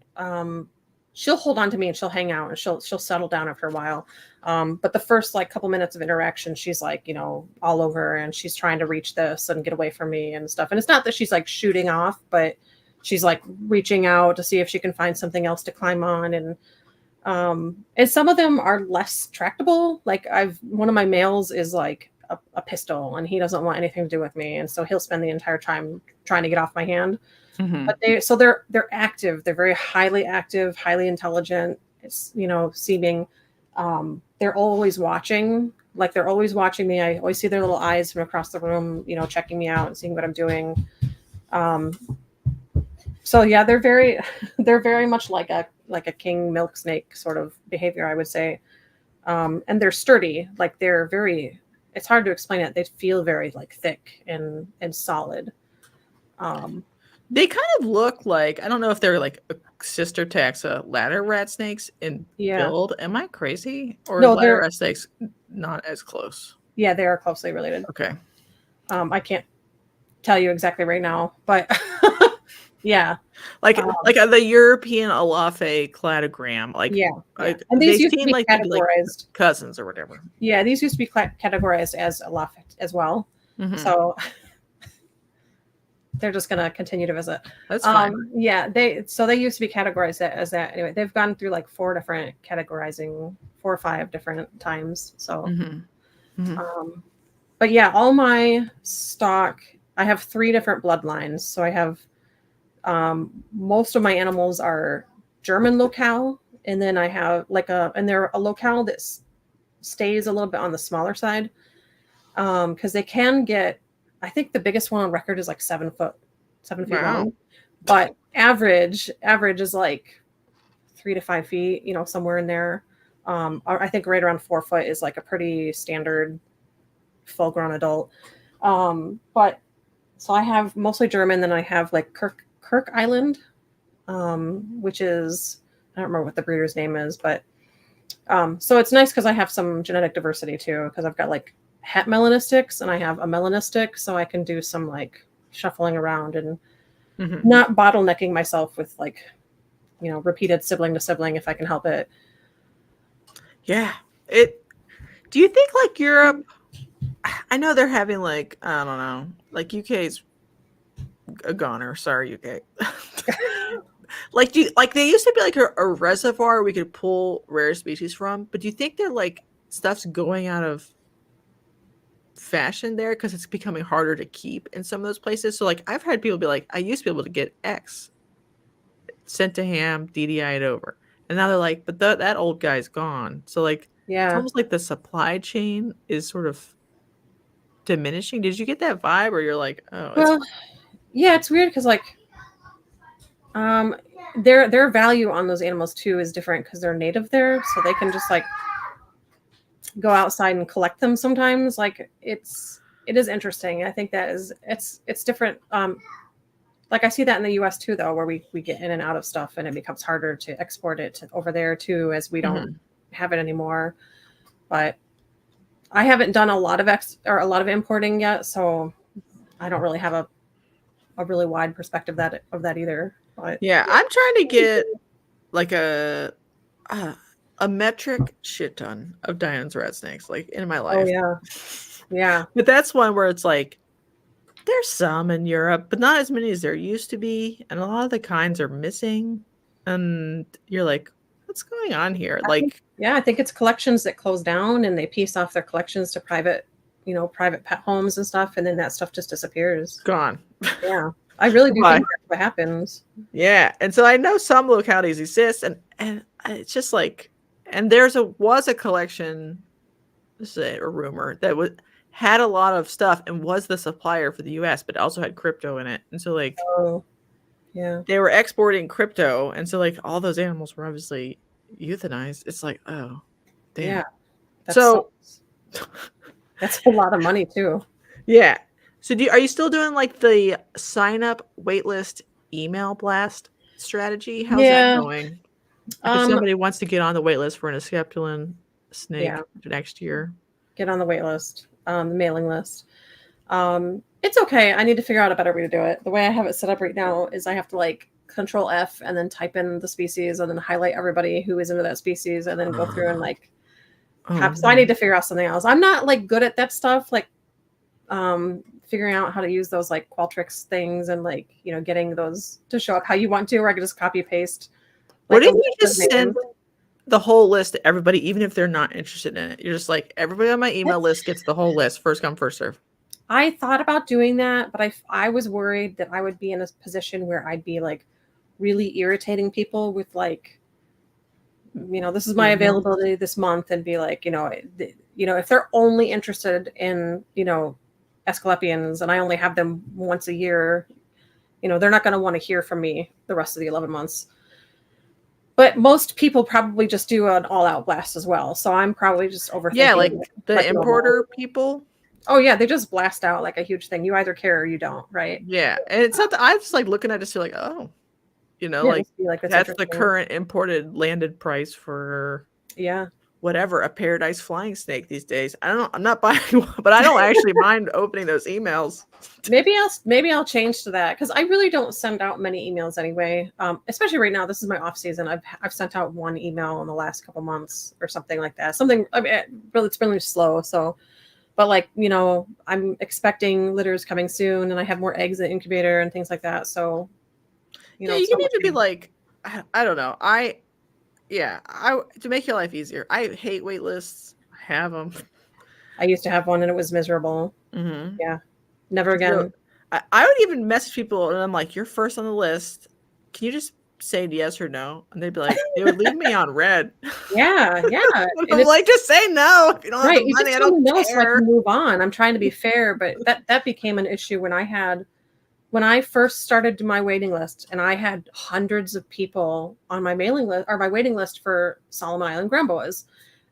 she'll hold on to me and she'll hang out and she'll settle down after a while. But the first like couple minutes of interaction, she's like, all over, and she's trying to reach this and get away from me and stuff. And it's not that she's like shooting off, but she's like reaching out to see if she can find something else to climb on. And some of them are less tractable. Like one of my males is like a pistol, and he doesn't want anything to do with me. And so he'll spend the entire time trying to get off my hand. Mm-hmm. But they're active. They're very highly active, highly intelligent. It's, seeming, they're always watching, like they're always watching me. I always see their little eyes from across the room, checking me out and seeing what I'm doing. So yeah, they're very much like a king milk snake sort of behavior, I would say. And they're sturdy. Like it's hard to explain it. They feel very like thick and solid. They kind of look like, I don't know if they're like a sister taxa ladder rat snakes in build. Am I crazy? Or no, ladder rat snakes not as close? Yeah, they are closely related. Okay. I can't tell you exactly right now, but yeah. Like the European Alafe cladogram. Like, and these used to be like categorized cousins or whatever. Yeah, these used to be categorized as Alafe as well. Mm-hmm. So they're just going to continue to visit. That's fine. Yeah, they used to be categorized as that. Anyway, they've gone through like 4 or 5 different times. So, but yeah, all my stock, I have 3 different bloodlines. So I have, most of my animals are German locale. And then I have and they're a locale that stays a little bit on the smaller side. Cause they can get, I think the biggest one on record is like 7 feet long, but average is like 3 to 5 feet, somewhere in there. I think right around 4 foot is like a pretty standard full grown adult. But so I have mostly German. Then I have like Kirk Island, which is, I don't remember what the breeder's name is, but, so it's nice cause I have some genetic diversity too. Cause I've got like het melanistics and I have a melanistic, so I can do some like shuffling around and not bottlenecking myself with like repeated sibling to sibling if I can help it. Yeah. Do you think like Europe, I know they're having like, I don't know, like UK's a goner. Sorry, UK. Like they used to be like a reservoir we could pull rare species from, but do you think they're like stuff's going out of fashion there because it's becoming harder to keep in some of those places? So like I've had people be like, I used to be able to get X sent to Ham, DDI'd over, and now they're like, but that old guy's gone. So like, it's almost like the supply chain is sort of diminishing. Did you get that vibe, or you're like, oh, well, yeah, it's weird because like their value on those animals too is different because they're native there, so they can just like go outside and collect them sometimes. Like it is interesting. I think that it's different. Like I see that in the US too, though, where we get in and out of stuff and it becomes harder to export it over there too, as we don't have it anymore. But I haven't done a lot of importing yet, so I don't really have a really wide perspective of that either. But yeah, I'm trying to get like a metric shit ton of Diane's rat snakes like in my life. Oh yeah. But that's one where it's like there's some in Europe, but not as many as there used to be, and a lot of the kinds are missing. And you're like, what's going on here? I think it's collections that close down and they piece off their collections to private pet homes and stuff, and then that stuff just disappears. Gone. Yeah. I really do think that's what happens. Yeah. And so I know some localities exist, and it's just like, and was a collection, this is a rumor, that had a lot of stuff and was the supplier for the US, but also had crypto in it. And so like, they were exporting crypto. And so like all those animals were obviously euthanized. It's like, oh, damn. Yeah. That's a lot of money too. Yeah. So are you still doing like the sign up waitlist email blast strategy? How's that going? If somebody wants to get on the waitlist for an Asclepius snake next year, get on the waitlist, the mailing list. It's okay. I need to figure out a better way to do it. The way I have it set up right now is I have to like Control F and then type in the species and then highlight everybody who is into that species and then go through and like so I need to figure out something else. I'm not like good at that stuff, like figuring out how to use those like Qualtrics things and like, getting those to show up how you want to, or I can just copy paste. What if you just send the whole list to everybody, even if they're not interested in it? You're just like, everybody on my email list gets the whole list, first come, first serve. I thought about doing that, but I was worried that I would be in a position where I'd be like really irritating people with like, this is my availability this month, and be like, if they're only interested in, Asclepians and I only have them once a year, they're not going to want to hear from me the rest of the 11 months. But most people probably just do an all-out blast as well. So I'm probably just overthinking. Yeah, like the importer people. Oh yeah, they just blast out like a huge thing. You either care or you don't, right? Yeah, and it's not. I just like looking at it, just feel like, oh, like that's the current imported landed price for whatever, a paradise flying snake these days. I don't know. I'm not buying one, but I don't actually mind opening those emails. Maybe I'll change to that, because I really don't send out many emails anyway. Especially right now, this is my off season. I've sent out one email in the last couple months or something like that. It's really slow. So, but like, I'm expecting litters coming soon, and I have more eggs in the incubator and things like that. So, you can even be like, I don't know. To make your life easier, I hate wait lists. I have them. I used to have one and it was miserable. Mm-hmm. Yeah. Never again. So, I would even message people and I'm like, you're first on the list. Can you just say yes or no? And they'd be like, they would leave me on red. Yeah. I'm like, just say no. If you don't have the money, I don't care. So I can move on. I'm trying to be fair, but that became an issue when I first started my waiting list, and I had hundreds of people on my mailing list or my waiting list for Solomon Island ground boas.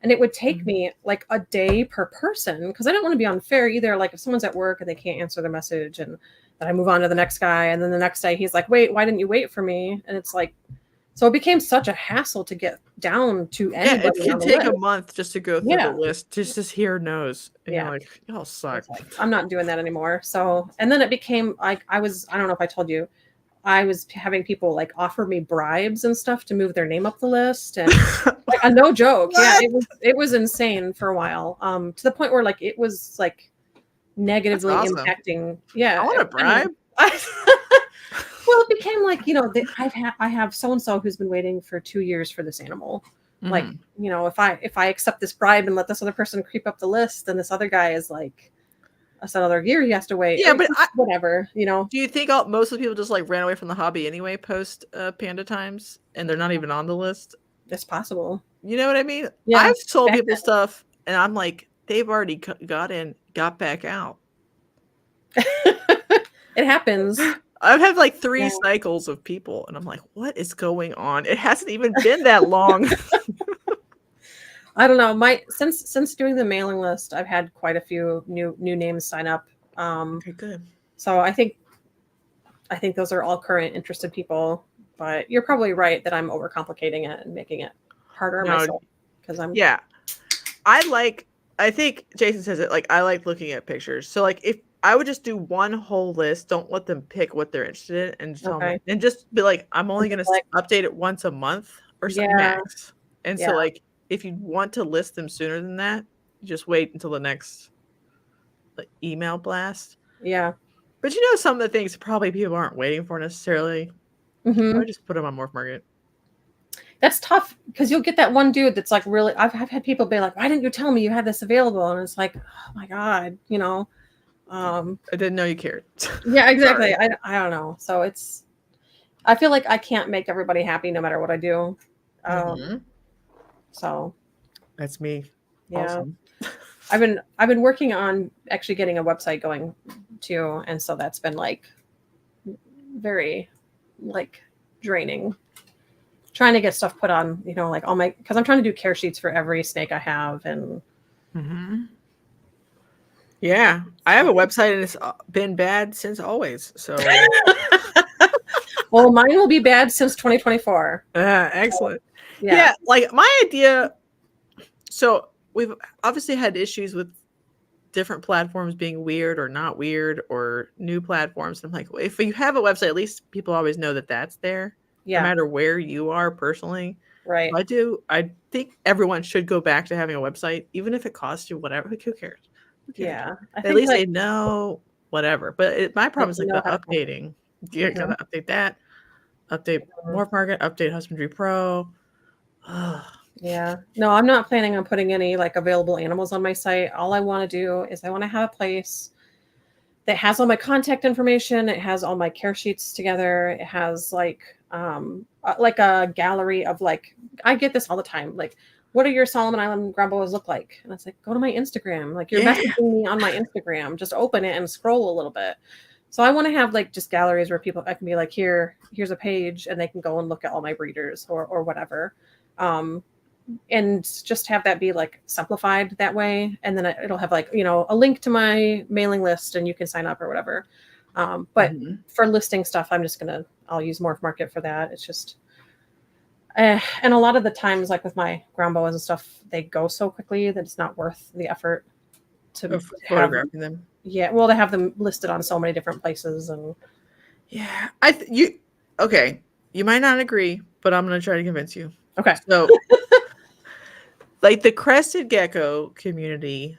And it would take me like a day per person, because I don't want to be unfair either. Like if someone's at work and they can't answer their message, and then I move on to the next guy. And then the next day he's like, wait, why didn't you wait for me? And it's like, so it became such a hassle to get down to anybody. Yeah, it can take a month just to go through the list, just to hear no's. And you're like, y'all suck. I'm not doing that anymore. So, and then it became like, I don't know if I told you, I was having people like offer me bribes and stuff to move their name up the list, and like no joke, yeah, it was insane for a while, to the point where like it was like negatively impacting. Yeah, I want a bribe. Well, it became like, you know, I have so and so who's been waiting for 2 years for this animal. Like, you know, if I accept this bribe and let this other person creep up the list, then this other guy is like, that's another year he has to wait. Yeah, but whatever, you know. Do you think most of the people just like ran away from the hobby anyway post Panda Times, and they're not even on the list? It's possible. You know what I mean? Yeah, I've sold people stuff, and I'm like, they've already got back out. It happens. I've had like 3 cycles of people, and I'm like, what is going on? It hasn't even been that long. I don't know. Since doing the mailing list, I've had quite a few new names sign up. Okay, good. So I think those are all current interested people. But you're probably right that I'm overcomplicating it and making it harder on myself because I'm. Yeah, I think Jason says it like I like looking at pictures. So like if I would just do one whole list, don't let them pick what they're interested in, and tell me, and just be like, I'm only going to update it once a month or something max. And so like if you want to list them sooner than that, you just wait until the next like email blast. Yeah. But you know, some of the things probably people aren't waiting for necessarily. I just put them on Morph Market. That's tough because you'll get that one dude that's like really. I've had people be like, "Why didn't you tell me you had this available?" And it's like, "Oh my god," you know. I didn't know you cared. Yeah, exactly. I don't know. So I feel like I can't make everybody happy no matter what I do. So that's me. Yeah. Awesome. I've been working on actually getting a website going too, and so that's been like very like draining. Trying to get stuff put on, you know, like all my, because I'm trying to do care sheets for every snake I have, and yeah, I have a website and it's been bad since always. So well, mine will be bad since 2024. Excellent. So, yeah, like my idea. So we've obviously had issues with different platforms being weird or not weird or new platforms. I'm like, if you have a website, at least people always know that that's there. No matter where you are personally. Right. I think everyone should go back to having a website, even if it costs you whatever. Like, who cares? Yeah. At least they know whatever. But my problem is like the updating. You gotta update that. Update Morph Market, update Husbandry Pro. Yeah. No, I'm not planning on putting any like available animals on my site. All I want to do is I want to have a place that has all my contact information. It has all my care sheets together. It has like a gallery of like, I get this all the time. Like, what do your Solomon Island ground boas look like? And it's like, go to my Instagram. Like you're messaging me on my Instagram. Just open it and scroll a little bit. So I want to have like just galleries where I can be like, here's a page, and they can go and look at all my breeders or whatever. And just have that be like simplified that way. And then it'll have like, you know, a link to my mailing list and you can sign up or whatever. But for listing stuff, I'll use Morph Market for that. It's just, and a lot of the times, like with my ground boas and stuff, they go so quickly that it's not worth the effort to photographing them. Yeah. Well, to have them listed on so many different places. And yeah, okay. You might not agree, but I'm going to try to convince you. Okay. So like the crested gecko community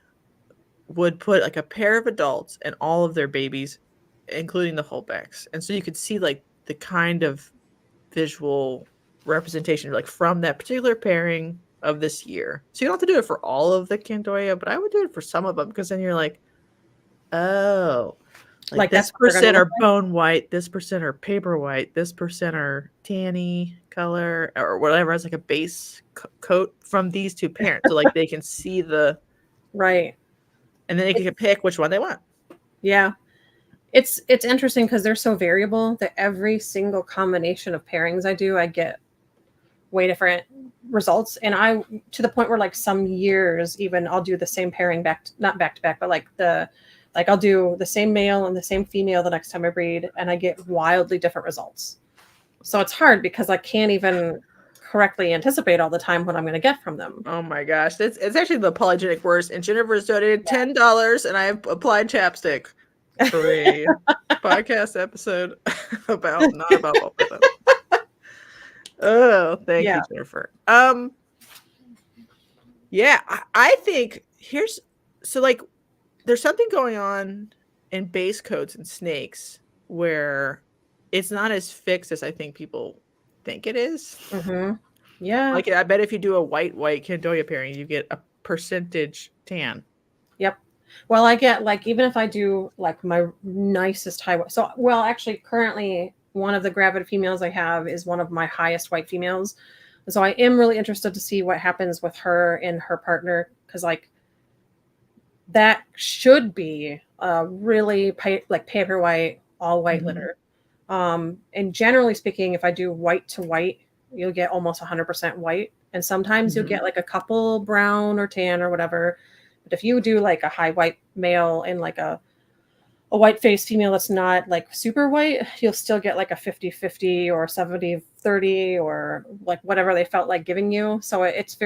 would put like a pair of adults and all of their babies, including the fullbacks. And so you could see like the kind of visual representation like from that particular pairing of this year. So you don't have to do it for all of the Candoya, but I would do it for some of them, because then you're like, oh, like this percent are bone white, this percent are paper white, this percent are tanny color or whatever. It's like a base coat from these two parents, so like they can see the right, and then they can pick which one they want. Yeah, it's interesting because they're so variable that every single combination of pairings I do, I get way different results. And I, to the point where like some years even I'll do the same pairing not back to back, but like I'll do the same male and the same female the next time I breed, and I get wildly different results. So it's hard because I can't even correctly anticipate all the time what I'm going to get from them. Oh my gosh. It's actually the polygenic worst. And Jennifer's donated $10 and I have applied chapstick. 3 podcast episode about not about what with them. Oh, thank you, Jennifer. Yeah, I think there's something going on in base coats and snakes where it's not as fixed as I think people think it is. Mm-hmm. Yeah. Like, I bet if you do a white Candoya pairing, you get a percentage tan. Yep. Well, I get like, even if I do like my nicest high white. So, well, actually, currently one of the gravid females I have is one of my highest white females. So I am really interested to see what happens with her and her partner, because like that should be a really paper white, all white litter. And generally speaking, if I do white to white, you'll get almost 100% white. And sometimes you'll get like a couple brown or tan or whatever. But if you do like a high white male and like a white face female that's not like super white, you'll still get like a 50-50 or 70-30 or like whatever they felt like giving you. So it's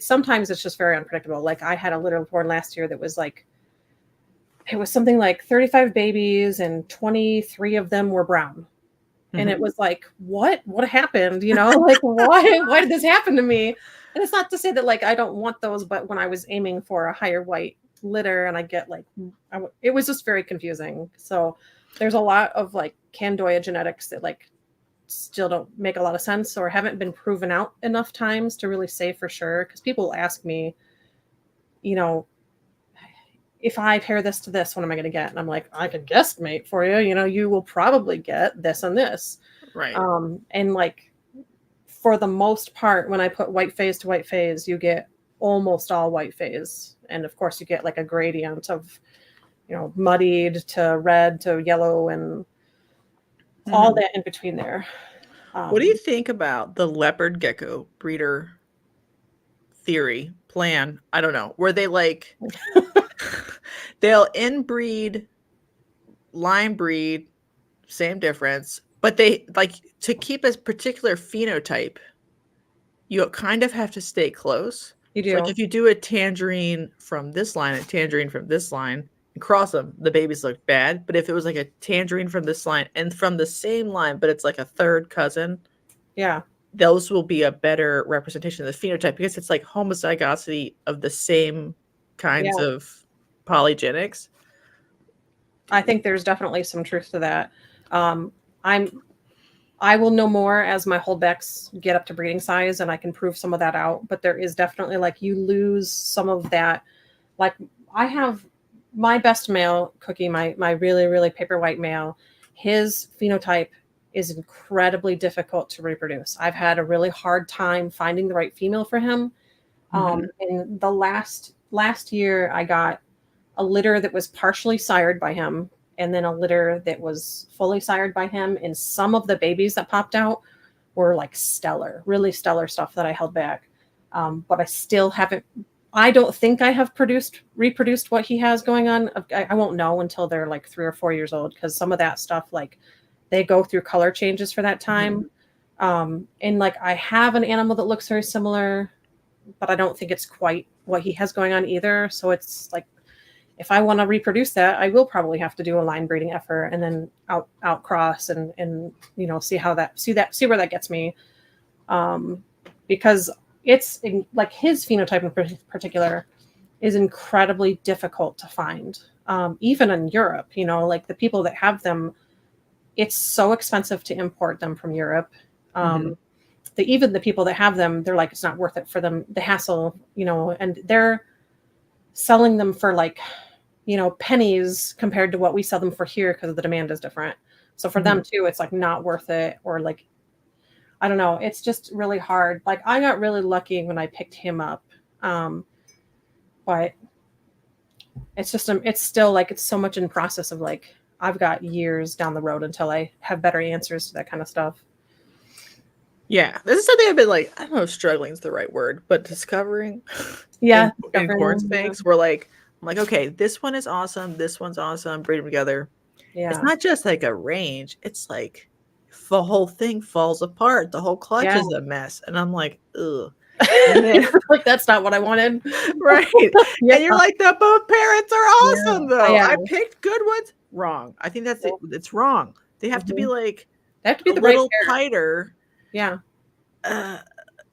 sometimes it's just very unpredictable. Like I had a litter born last year that was like, it was something like 35 babies and 23 of them were brown. And it was like, what happened? You know, like why did this happen to me? And it's not to say that like I don't want those, but when I was aiming for a higher white litter and I get like, it was just very confusing. So there's a lot of like Candoya genetics that like still don't make a lot of sense or haven't been proven out enough times to really say for sure. Because people ask me, you know, if I pair this to this, what am I going to get? And I'm like, I could guesstimate for you. You know, you will probably get this and this. Right. And like, for the most part, when I put white phase to white phase, you get almost all white phase. And of course, you get like a gradient of, you know, muddied to red to yellow and all that in between there. What do you think about the leopard gecko breeder theory plan? I don't know. Where they like, they'll inbreed, line breed, same difference. But they like to keep a particular phenotype, you kind of have to stay close. You do. So like if you do a tangerine from this line and tangerine from this line and cross them, the babies look bad. But if it was like a tangerine from this line and from the same line, but it's like a third cousin, yeah, those will be a better representation of the phenotype because it's like homozygosity of the same kinds of polygenics. I think there's definitely some truth to that. I will know more as my holdbacks get up to breeding size and I can prove some of that out. But there is definitely like you lose some of that. Like I have my best male Cookie, my really, really paper white male, his phenotype is incredibly difficult to reproduce. I've had a really hard time finding the right female for him. In the last year, I got a litter that was partially sired by him and then a litter that was fully sired by him. And some of the babies that popped out were like stellar, really stellar stuff that I held back. But I still haven't, I don't think I have reproduced what he has going on. I won't know until they're like 3 or 4 years old. Cause some of that stuff, like they go through color changes for that time. And like, I have an animal that looks very similar, but I don't think it's quite what he has going on either. So it's like, if I want to reproduce that, I will probably have to do a line breeding effort and then out cross and you know see where that gets me, because it's like his phenotype in particular is incredibly difficult to find, even in Europe. You know, like the people that have them, it's so expensive to import them from Europe. Even the people that have them, they're like it's not worth it for them, the hassle, you know, and they're selling them for like, you know, pennies compared to what we sell them for here because the demand is different. So for them too, it's like not worth it, or like, I don't know. It's just really hard. Like I got really lucky when I picked him up. But it's just, it's still like, it's so much in process of like, I've got years down the road until I have better answers to that kind of stuff. Yeah, this is something I've been like, I don't know if struggling is the right word, but discovering. Yeah. In corn snakes, we're like, I'm like, okay, this one is awesome. This one's awesome. Breed them together. Yeah. It's not just like a range. It's like the whole thing falls apart. The whole clutch is a mess. And I'm like, ugh. And then, Like, that's not what I wanted. right. Yeah. And you're like, the both parents are awesome though. Yeah. I picked good ones. Wrong. I think that's it. It's wrong. They have to be like They have to be a the right little pair. tighter. Yeah. Uh,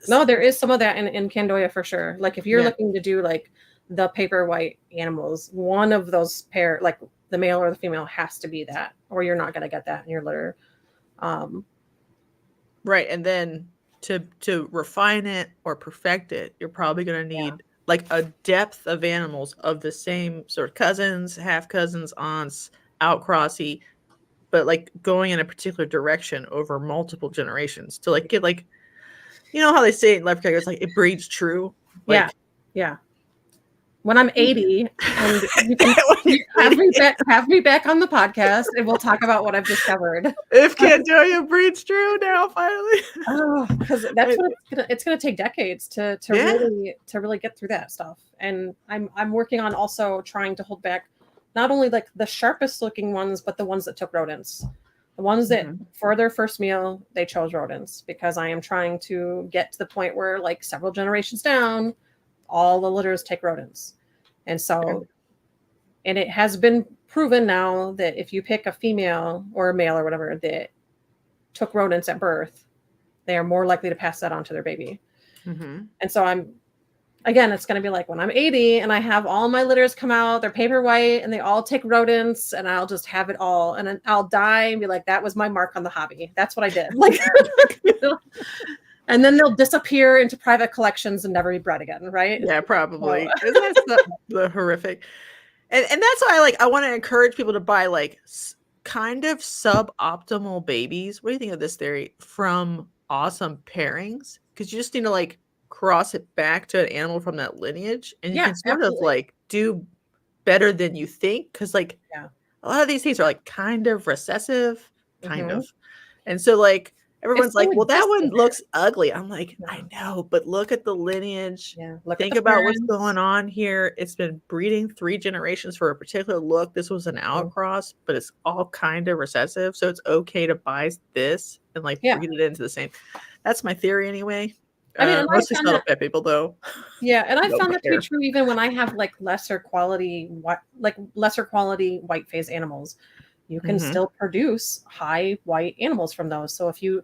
No, there is some of that in Candoya for sure. Like if you're Yeah. looking to do like the paper white animals, one of those pair, like the male or the female, has to be that, or you're not going to get that in your litter. Right. And then to refine it or perfect it, you're probably going to need like a depth of animals of the same sort of cousins, half cousins, aunts, outcrossy, but like going in a particular direction over multiple generations to like get like, you know how they say in Leprechaun, it's like it breeds true. Like, Yeah. When I'm 80 and you can when you're have me back on the podcast and we'll talk about what I've discovered. if Candoya breeds true now, finally. Oh, because that's what it's gonna take decades to really get through that stuff. And I'm working on also trying to hold back not only like the sharpest looking ones, but the ones that took rodents. The ones that for their first meal, they chose rodents, because I am trying to get to the point where like several generations down, all the litters take rodents. And so, and it has been proven now that if you pick a female or a male or whatever that took rodents at birth, they are more likely to pass that on to their baby. And so it's going to be like when I'm 80 and I have all my litters come out, they're paper white and they all take rodents, and I'll just have it all. And then I'll die and be like, that was my mark on the hobby. That's what I did. Like, and then they'll disappear into private collections and never be bred again. Right. Yeah, probably. Isn't that the horrific? And that's why I want to encourage people to buy like kind of suboptimal babies. What do you think of this theory? From awesome pairings, because you just need to like cross it back to an animal from that lineage, and you can sort of like do better than you think, because like a lot of these things are like kind of recessive, kind of, and so like everyone's like, well, that one looks ugly. I'm like, I know, but look at the lineage. Think about what's going on here. It's been breeding 3 generations for a particular look. This was an outcross, but it's all kind of recessive. So it's okay to buy this and like breed it into the same. That's my theory anyway. I mean, mostly subtle pet people though. Yeah, and I found that to be true even when I have like lesser quality white phase animals. You can still produce high white animals from those. So if you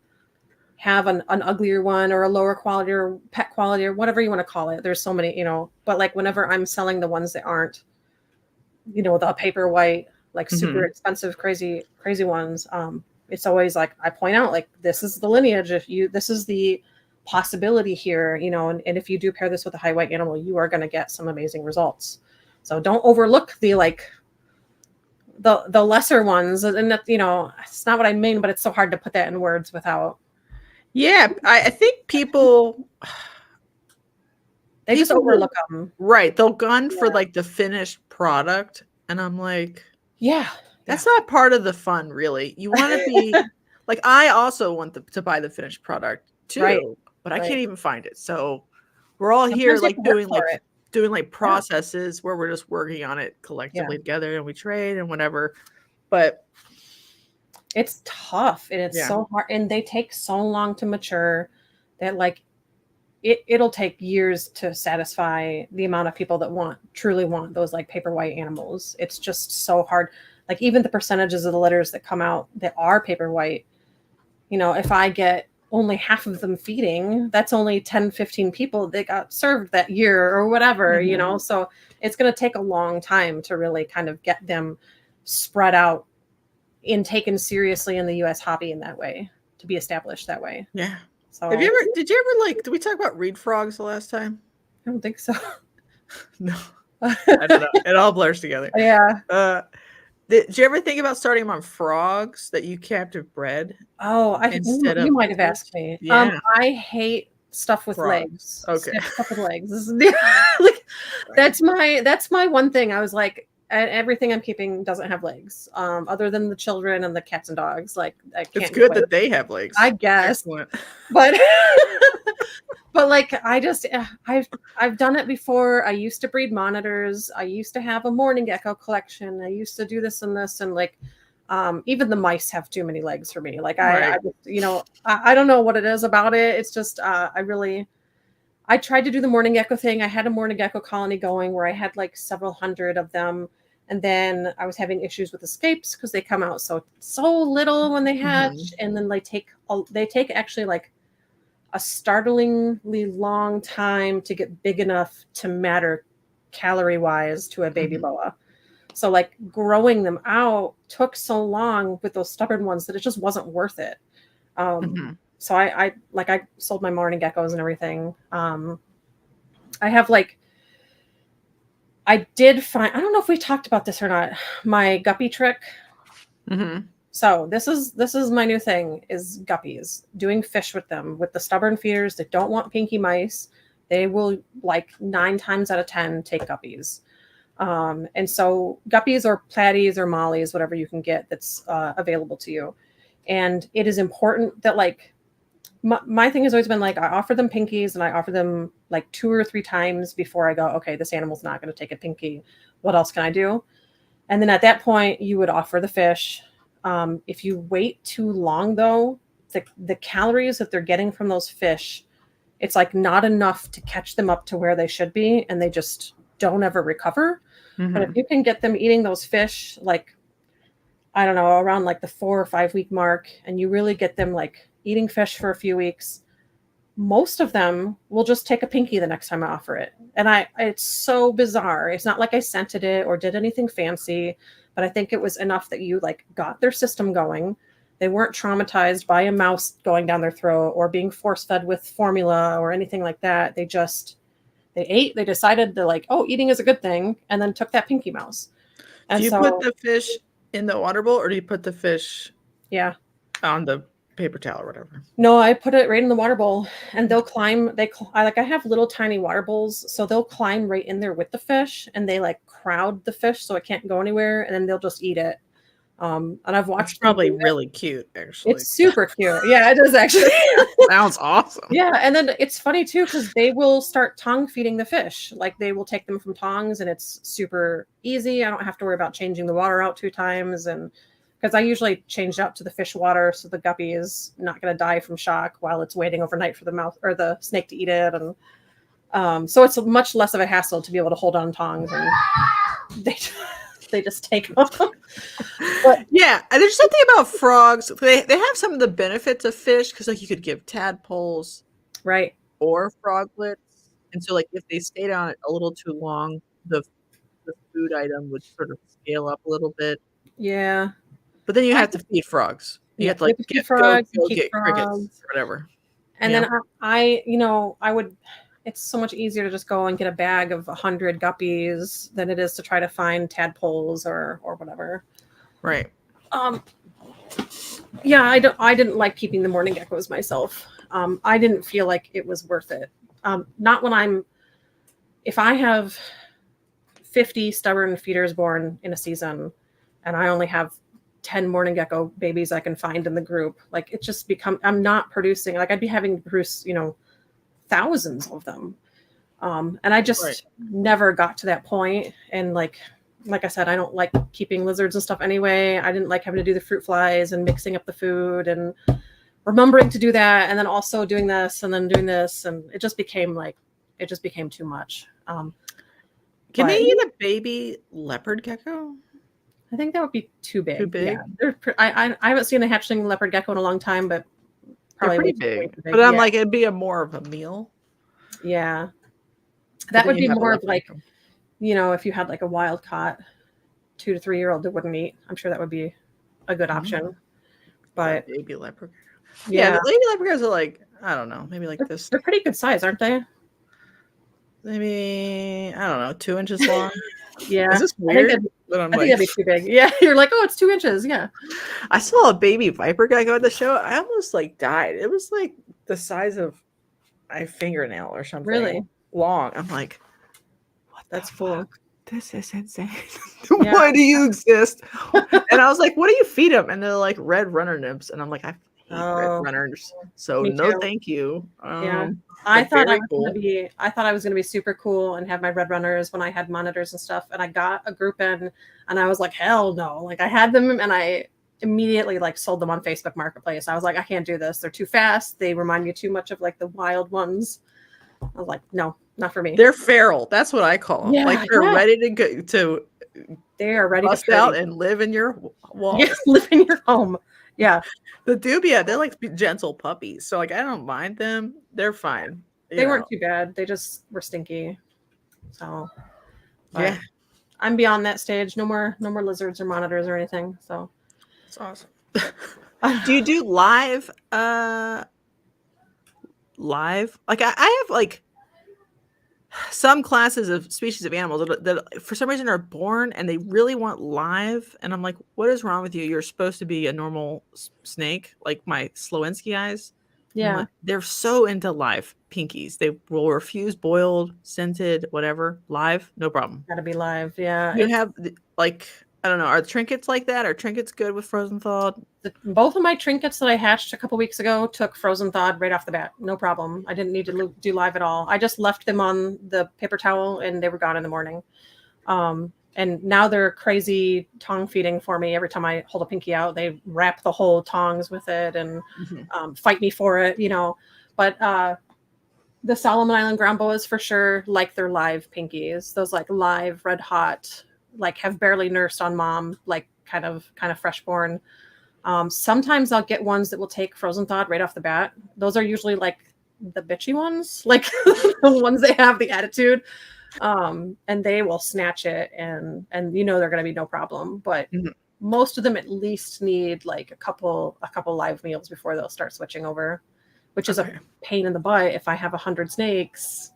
have an uglier one or a lower quality or pet quality or whatever you want to call it, there's so many, but like whenever I'm selling the ones that aren't, the paper white, like super expensive, crazy ones, it's always like I point out, like, this is the lineage. This is the possibility here, and if you do pair this with a high white animal, you are going to get some amazing results. So don't overlook the lesser ones. And that, it's not what I mean, but it's so hard to put that in words without. Yeah, I think people just overlook them. Right. They'll gun for like the finished product. And I'm like, that's not part of the fun, really. You want to be like, I also want to buy the finished product too, but I can't even find it. So we're all here like doing like processes where we're just working on it collectively together, and we trade and whatever. But it's tough, and it's so hard, and they take so long to mature that like it'll take years to satisfy the amount of people that truly want those like paper white animals. It's just so hard. Like even the percentages of the litters that come out that are paper white, if I get only half of them feeding, that's only 10, 15 people that got served that year or whatever, so it's going to take a long time to really kind of get them spread out and taken seriously in the U.S. hobby in that way, to be established that way. Yeah. So did you ever did we talk about reed frogs the last time? I don't think so. No. I don't know. It all blurs together. Yeah. Did you ever think about starting them on frogs that you captive bred? Oh, you might have asked me. Yeah. I hate stuff with legs. Okay. Stuff with legs. That's my one thing. I was like, everything I'm keeping doesn't have legs, other than the children and the cats and dogs. Like, I can't. It's good that they have legs, I guess. Excellent. But like I've done it before. I used to breed monitors. I used to have a morning gecko collection. I used to do this and this, and like even the mice have too many legs for me. Like I don't know what it is about it. It's just I I tried to do the morning gecko thing. I had a morning gecko colony going where I had like several hundred of them. And then I was having issues with escapes because they come out so little when they hatch. And then they take actually like a startlingly long time to get big enough to matter calorie wise to a baby boa. So like growing them out took so long with those stubborn ones that it just wasn't worth it. So I sold my morning geckos and everything. I have like, I did find, I don't know if we talked about this or not, my guppy trick. So this is my new thing is guppies, doing fish with them, with the stubborn feeders that don't want pinky mice. They will like 9 times out of 10 take guppies. And so guppies or platies or mollies, whatever you can get that's available to you. And it is important that like, my thing has always been like, I offer them pinkies and I offer them like 2 or 3 times before I go, okay, this animal's not going to take a pinky. What else can I do? And then at that point you would offer the fish. If you wait too long though, the calories that they're getting from those fish, it's like not enough to catch them up to where they should be. And they just don't ever recover. But if you can get them eating those fish, like, I don't know, around like the 4 or 5 week mark, and you really get them like eating fish for a few weeks, most of them will just take a pinky the next time I offer it. And it's so bizarre. It's not like I scented it or did anything fancy, but I think it was enough that you like got their system going. They weren't traumatized by a mouse going down their throat or being force fed with formula or anything like that. They ate, they decided to like, oh, eating is a good thing, and then took that pinky mouse. And do you put the fish in the water bowl, or do you put the fish on the paper towel or whatever? No, I put it right in the water bowl, and they'll climb. I have little tiny water bowls, so they'll climb right in there with the fish, and they like crowd the fish so it can't go anywhere, and then they'll just eat it. And I've watched. It's probably really cute, actually. It's super cute. Yeah, it is actually. Sounds awesome. Yeah, and then it's funny too because they will start tongue feeding the fish. Like they will take them from tongs, and it's super easy. I don't have to worry about changing the water out 2 times, and because I usually change out to the fish water so the guppy is not going to die from shock while it's waiting overnight for the mouse or the snake to eat it, and so it's much less of a hassle to be able to hold on tongs, and they just take them. But yeah, and there's something about frogs. They have some of the benefits of fish because like you could give tadpoles, right, or froglets, and so like if they stayed on it a little too long, the food item would sort of scale up a little bit. Yeah, but then you have to feed frogs. You have to like get frogs, get crickets or whatever. And then I would. It's so much easier to just go and get a bag of 100 guppies than it is to try to find tadpoles or whatever. Right. Yeah, I didn't like keeping the morning geckos myself. I didn't feel like it was worth it. Not when if I have 50 stubborn feeders born in a season and I only have 10 morning gecko babies I can find in the group, like it just I'm not producing, like I'd be having to produce, thousands of them. And I just never got to that point. And like I said, I don't like keeping lizards and stuff anyway. I didn't like having to do the fruit flies and mixing up the food and remembering to do that. And then also doing this and then doing this. And it just became too much. Can they eat a baby leopard gecko? I think that would be too big. Too big? Yeah. I haven't seen a hatchling leopard gecko in a long time, but probably pretty big. But I'm like, it'd be more of a meal. Yeah. That would be more of like, if you had like a wild caught 2 to 3 year old that wouldn't eat, I'm sure that would be a good option. But baby leopard. Yeah, the baby leopards are like, I don't know, maybe like this. They're pretty good size, aren't they? Maybe, I don't know, 2 inches long. Yeah. Is this weird? I think that'd be too big. Yeah. You're like, oh, it's 2 inches. Yeah. I saw a baby viper gecko at the show. I almost like died. It was like the size of my fingernail or something. Really long. I'm like, that's cool. This is insane. Why do you exist? And I was like, what do you feed them? And they're like red runner nymphs. And I'm like, I hate red runners. So no, thank you. Yeah. I thought I was gonna be super cool and have my red runners when I had monitors and stuff. And I got a group in and I was like, hell no. Like I had them and I immediately like sold them on Facebook Marketplace. I was like, I can't do this. They're too fast. They remind me too much of like the wild ones. I was like, no, not for me. They're feral. That's what I call them. Yeah, Like they're yeah. ready to go to They are ready bust to out party. and live in your walls. Yeah, live in your home. Yeah. The dubia, they're like gentle puppies. So like I don't mind them. They're fine. They weren't too bad. They just were stinky. So yeah. I'm beyond that stage. No more lizards or monitors or anything. So It's awesome. Do you do live like I have like some classes of species of animals that for some reason are born and they really want live, and I'm like, what is wrong with you? You're supposed to be a normal snake, like my Slowinski eyes. yeah, They're so into live pinkies. They will refuse boiled, scented, whatever. Live, no problem. gotta be live. Yeah. You have like, I don't know, are trinkets like that? Are trinkets good with frozen thawed? Both of my trinkets that I hatched a couple weeks ago took frozen thawed right off the bat. No problem. I didn't need to do live at all. I just left them on the paper towel and they were gone in the morning. And now they're crazy tongue feeding for me. Every time I hold a pinky out, they wrap the whole tongs with it and fight me for it, you know. But the Solomon Island ground boas for sure like their live pinkies. Those like live, red hot, like have barely nursed on mom, like kind of fresh born. Sometimes I'll get ones that will take frozen thawed right off the bat. Those are usually like the bitchy ones, like the ones that have the attitude. And they will snatch it and you know they're going to be no problem. But most of them at least need like a couple live meals before they'll start switching over, which is a pain in the butt if I have 100 snakes.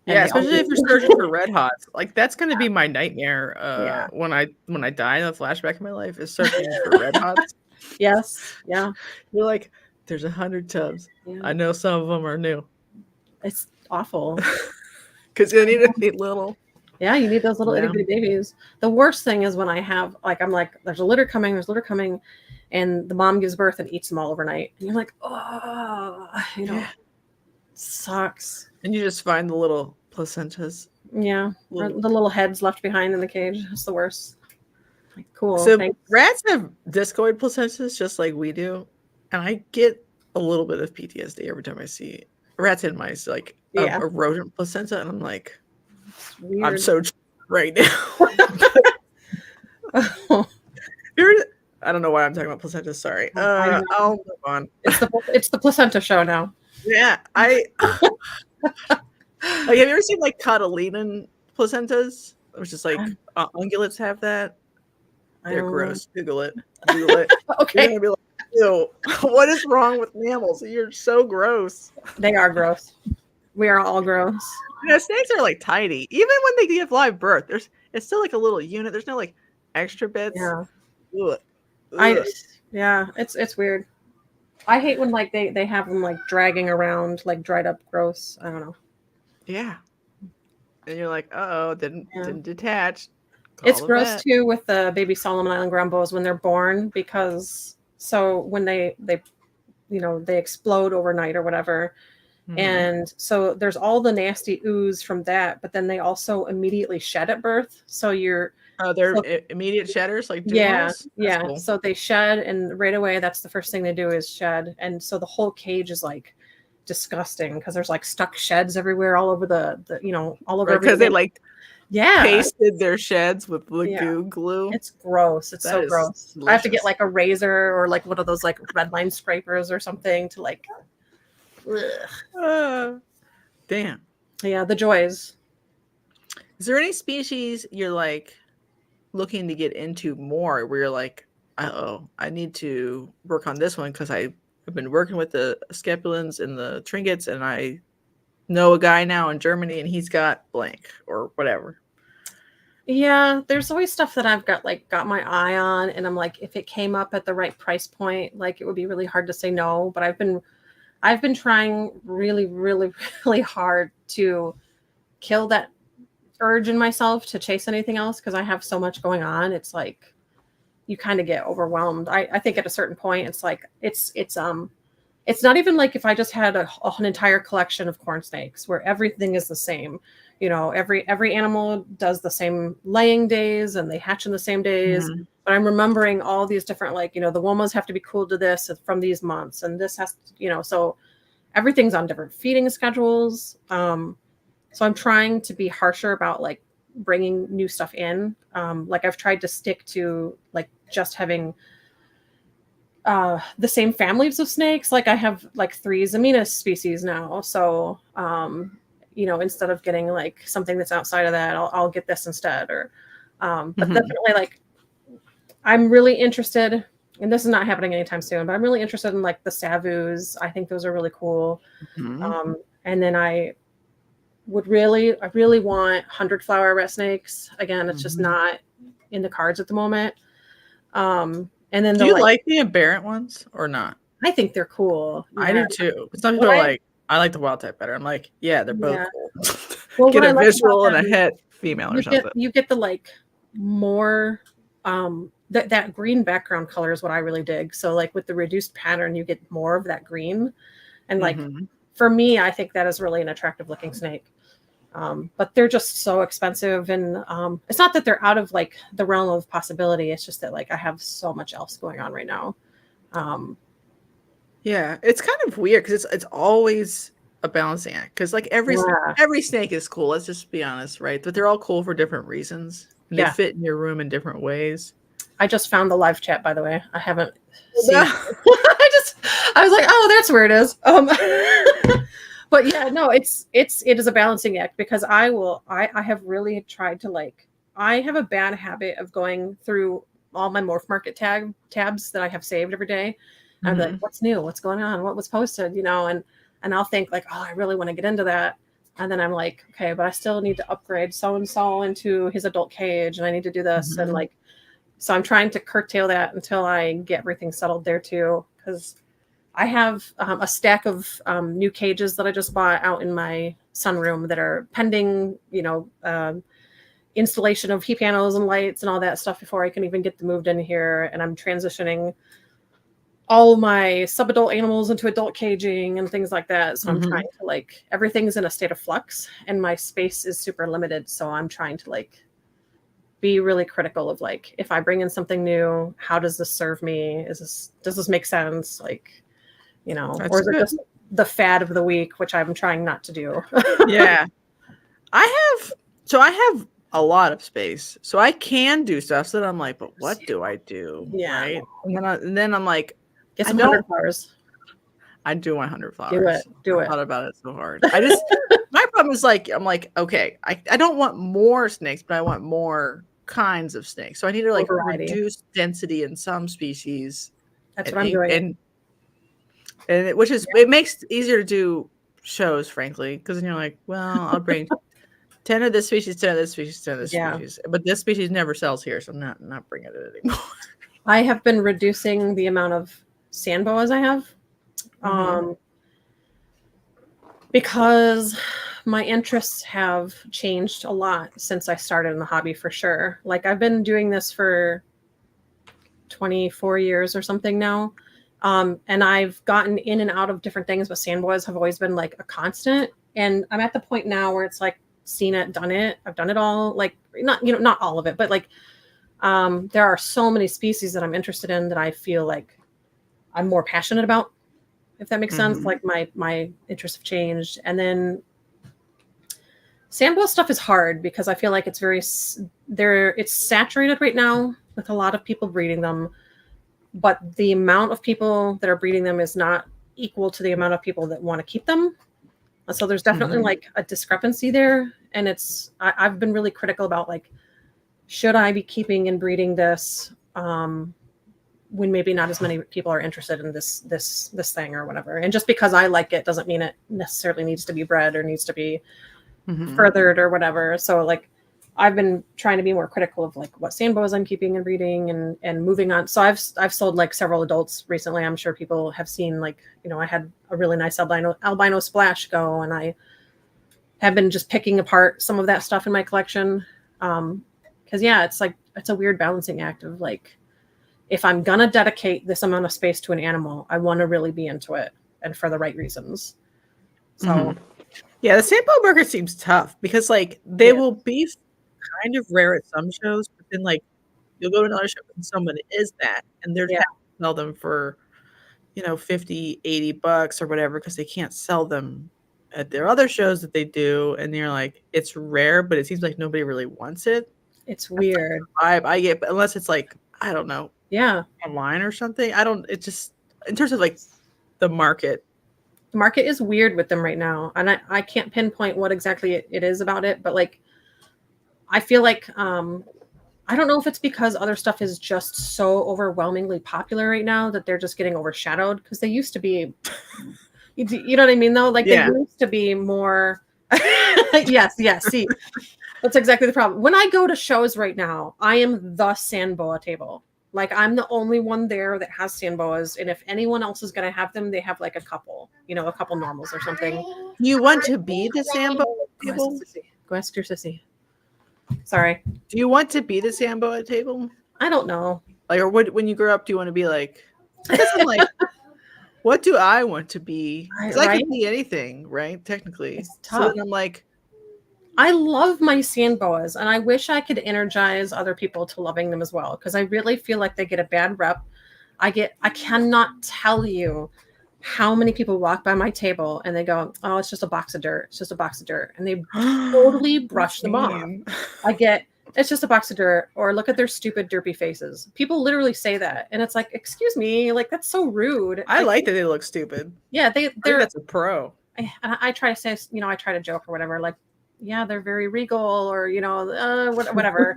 Yeah, especially if you're searching for red hots. Like that's going to be my nightmare when I die. The flashback of my life is searching for red hots. Yes. Yeah. You're like, there's 100 tubs. Yeah. I know some of them are new. It's awful. Because you need to be little. Yeah, you need those little itty bitty babies. The worst thing is when I have, like, I'm like, there's litter coming, and the mom gives birth and eats them all overnight. And you're like, oh, you know, sucks. And you just find the little placentas. Yeah, the little heads left behind in the cage. It's the worst. Like, cool. So thanks. rats have discoid placentas just like we do. And I get a little bit of PTSD every time I see rats and mice, like a rodent placenta. And I'm like, I'm so right now. I don't know why I'm talking about placenta. Sorry. I'll move on. It's the placenta show now. Yeah. Like, have you ever seen like cotyledon placentas? Which is like ungulates have that. They're gross. Google it. Okay. You're gonna be like, ew, what is wrong with mammals? You're so gross. They are gross. We are all gross. You know, snakes are like tiny. Even when they give live birth, it's still like a little unit. There's no like extra bits. Yeah. Ugh. It's weird. I hate when like they have them like dragging around like dried up gross. I don't know. Yeah. And you're like, didn't detach. It's gross too with the baby Solomon Island ground boas when they're born, because so when they explode overnight or whatever. And so there's all the nasty ooze from that, but then they also immediately shed at birth. So they're immediate shedders, like cool. So they shed, and right away that's the first thing they do is shed. And so the whole cage is like disgusting because there's like stuck sheds everywhere, all over all over because they like pasted their sheds with glue. It's gross. It's so gross. Delicious. I have to get like a razor or like one of those like red line scrapers or something to like. Damn. Yeah, the joys. Is there any species you're like looking to get into more where you're like, I need to work on this one because I've been working with the Asclepians and the trinkets, and I know a guy now in Germany and he's got blank or whatever? Yeah, there's always stuff that I've got my eye on, and I'm like, if it came up at the right price point, like it would be really hard to say no. But I've been trying really, really, really hard to kill that urge in myself to chase anything else because I have so much going on. It's like you kind of get overwhelmed. I think at a certain point, it's like it's not even like if I just had an entire collection of corn snakes where everything is the same. You know, every animal does the same laying days and they hatch in the same days. Mm-hmm. But I'm remembering all these different, like, the womas have to be cooled to this from these months, and this has, so everything's on different feeding schedules. So I'm trying to be harsher about like bringing new stuff in. Like I've tried to stick to like just having the same families of snakes. Like I have like 3 Zamenis species now. So, instead of getting like something that's outside of that, I'll get this instead. Or, but definitely like, I'm really interested, and this is not happening anytime soon, but I'm really interested in like the Savus. I think those are really cool. And then I really want 100 flower rat snakes. Again, it's just not in the cards at the moment. And then do you like the aberrant ones or not? I think they're cool. Yeah. I do too. Some people are like, I like the wild type better. I'm like, yeah, they're both cool. Well, get a visual and a hit female or something. You get the like more that green background color is what I really dig. So like with the reduced pattern, you get more of that green. And like for me, I think that is really an attractive looking snake. But they're just so expensive, and it's not that they're out of like the realm of possibility. It's just that like I have so much else going on right now. Yeah, it's kind of weird because it's always a balancing act. Because like every snake is cool. Let's just be honest, right? But they're all cool for different reasons. And they fit in your room in different ways. I just found the live chat, by the way. I haven't seen. I was like, oh, that's where it is. But yeah, no, it is a balancing act because I have really tried to like, I have a bad habit of going through all my Morph Market tabs that I have saved every day. I'm like, what's new? What's going on? What was posted? And I'll think like, oh, I really want to get into that. And then I'm like, okay, but I still need to upgrade so-and-so into his adult cage. And I need to do this. And like, so I'm trying to curtail that until I get everything settled there too. Because I have a stack of new cages that I just bought out in my sunroom that are pending, installation of heat panels and lights and all that stuff before I can even get them moved in here. And I'm transitioning all my subadult animals into adult caging and things like that. So I'm trying to like, everything's in a state of flux and my space is super limited. So I'm trying to like be really critical of like, if I bring in something new, how does this serve me? Does this make sense? Like, or is it just the fad of the week, which I'm trying not to do. Yeah. I have a lot of space. So I can do stuff. So that I'm like, but what do I do? Yeah. Right. And then I'm like, get some 100 flowers. I do want 100 flowers. Do it. I thought about it so hard. My problem is like, I'm like, okay, I don't want more snakes, but I want more kinds of snakes. So I need to like reduce density in some species. That's what I'm doing. And it makes it easier to do shows, frankly, because then you're like, well, I'll bring 10 of this species, 10 of this species, 10 of this species. But this species never sells here, so I'm not bringing it anymore. I have been reducing the amount of sand boas I have. Because my interests have changed a lot since I started in the hobby for sure. Like I've been doing this for 24 years or something now. And I've gotten in and out of different things, but sand boas have always been like a constant. And I'm at the point now where it's like, seen it, done it. I've done it all. Like not all of it, but like, there are so many species that I'm interested in that I feel like I'm more passionate about, if that makes sense. Like my interests have changed. And then sand boa stuff is hard because I feel like it's it's saturated right now with a lot of people breeding them. But the amount of people that are breeding them is not equal to the amount of people that want to keep them. So there's definitely like a discrepancy there. And I've been really critical about like, should I be keeping and breeding this when maybe not as many people are interested in this thing or whatever. And just because I like it doesn't mean it necessarily needs to be bred or needs to be furthered or whatever. So like, I've been trying to be more critical of like what sand boas I'm keeping and breeding and moving on. So I've sold like several adults recently. I'm sure people have seen like, I had a really nice albino splash go, and I have been just picking apart some of that stuff in my collection. Cause it's like, it's a weird balancing act of like, if I'm going to dedicate this amount of space to an animal, I want to really be into it and for the right reasons. So yeah, the sand boa market seems tough because like they will be kind of rare at some shows, but then like you'll go to another show and someone is that, and they're trying to sell them for $50, $80 or whatever, because they can't sell them at their other shows that they do. And you're like, it's rare, but it seems like nobody really wants it. It's weird. That's like the vibe I get, but unless it's like, I don't know, online or something. It just, in terms of like the market. The market is weird with them right now. And I can't pinpoint what exactly it is about it, but like, I feel like, I don't know if it's because other stuff is just so overwhelmingly popular right now that they're just getting overshadowed, because they used to be, you know what I mean though? Like they used to be more, yes, see, that's exactly the problem. When I go to shows right now, I am the sandboa table. Like I'm the only one there that has sandboas. And if anyone else is going to have them, they have like a couple normals or something. You want to be the sandboa table? Go ask your sissy. Sorry. Do you want to be the Sambo table? I don't know. Like, or when you grow up, do you want to be like? I guess I'm like, what do I want to be? Because I could be anything, right? Technically, it's tough. So then I'm like, I love my sandboas, and I wish I could energize other people to loving them as well, because I really feel like they get a bad rep. I cannot tell you how many people walk by my table and they go, oh, it's just a box of dirt. It's just a box of dirt. And they totally brush them off. It's just a box of dirt, or look at their stupid derpy faces. People literally say that. And it's like, excuse me, like that's so rude. I like that they look stupid. Yeah, that's a pro. I try to say, I try to joke or whatever, like, yeah, they're very regal, or, whatever.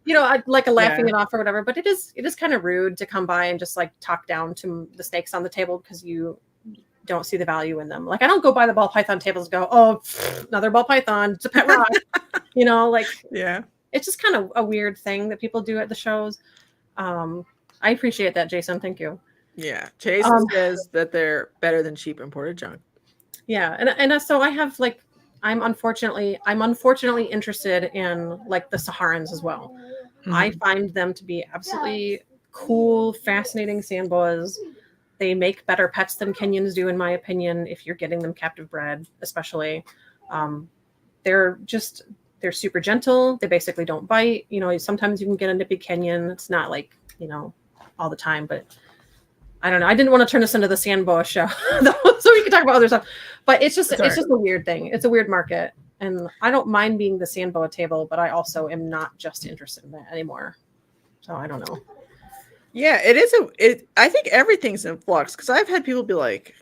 I like laughing it off or whatever, but it is kind of rude to come by and just like talk down to the snakes on the table because you don't see the value in them. Like I don't go by the ball python tables and go, oh, another ball python, it's a pet rock. It's just kind of a weird thing that people do at the shows. I appreciate that, Jason. Thank you. Yeah, Jason says that they're better than cheap imported junk. Yeah, and so I have like, I'm unfortunately interested in like the Saharans as well. Mm-hmm. I find them to be absolutely cool, fascinating sandboas. They make better pets than Kenyans do, in my opinion, if you're getting them captive bred, especially. They're super gentle. They basically don't bite. Sometimes you can get a nippy Kenyan. It's not like, all the time, but I don't know. I didn't want to turn this into the sandboa show so we can talk about other stuff, but it's just a weird thing. It's a weird market, and I don't mind being the sandboa table, but I also am not just interested in that anymore. So I don't know. Yeah, I think everything's in flux, because I've had people be like,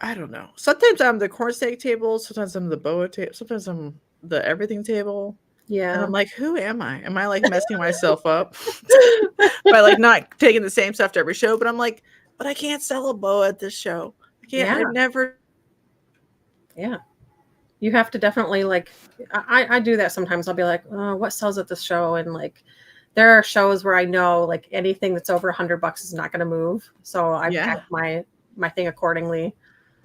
I don't know. Sometimes I'm the corn snake table. Sometimes I'm the boa table. Sometimes I'm the everything table. Yeah. And I'm like, who am I? Am I like messing myself up by like not taking the same stuff to every show? But I'm like, but I can't sell a boa at this show. I can't. I never. Yeah. You have to definitely like, I do that sometimes. I'll be like, oh, what sells at this show? And like, there are shows where I know like anything that's over $100 is not going to move. So I pack my thing accordingly.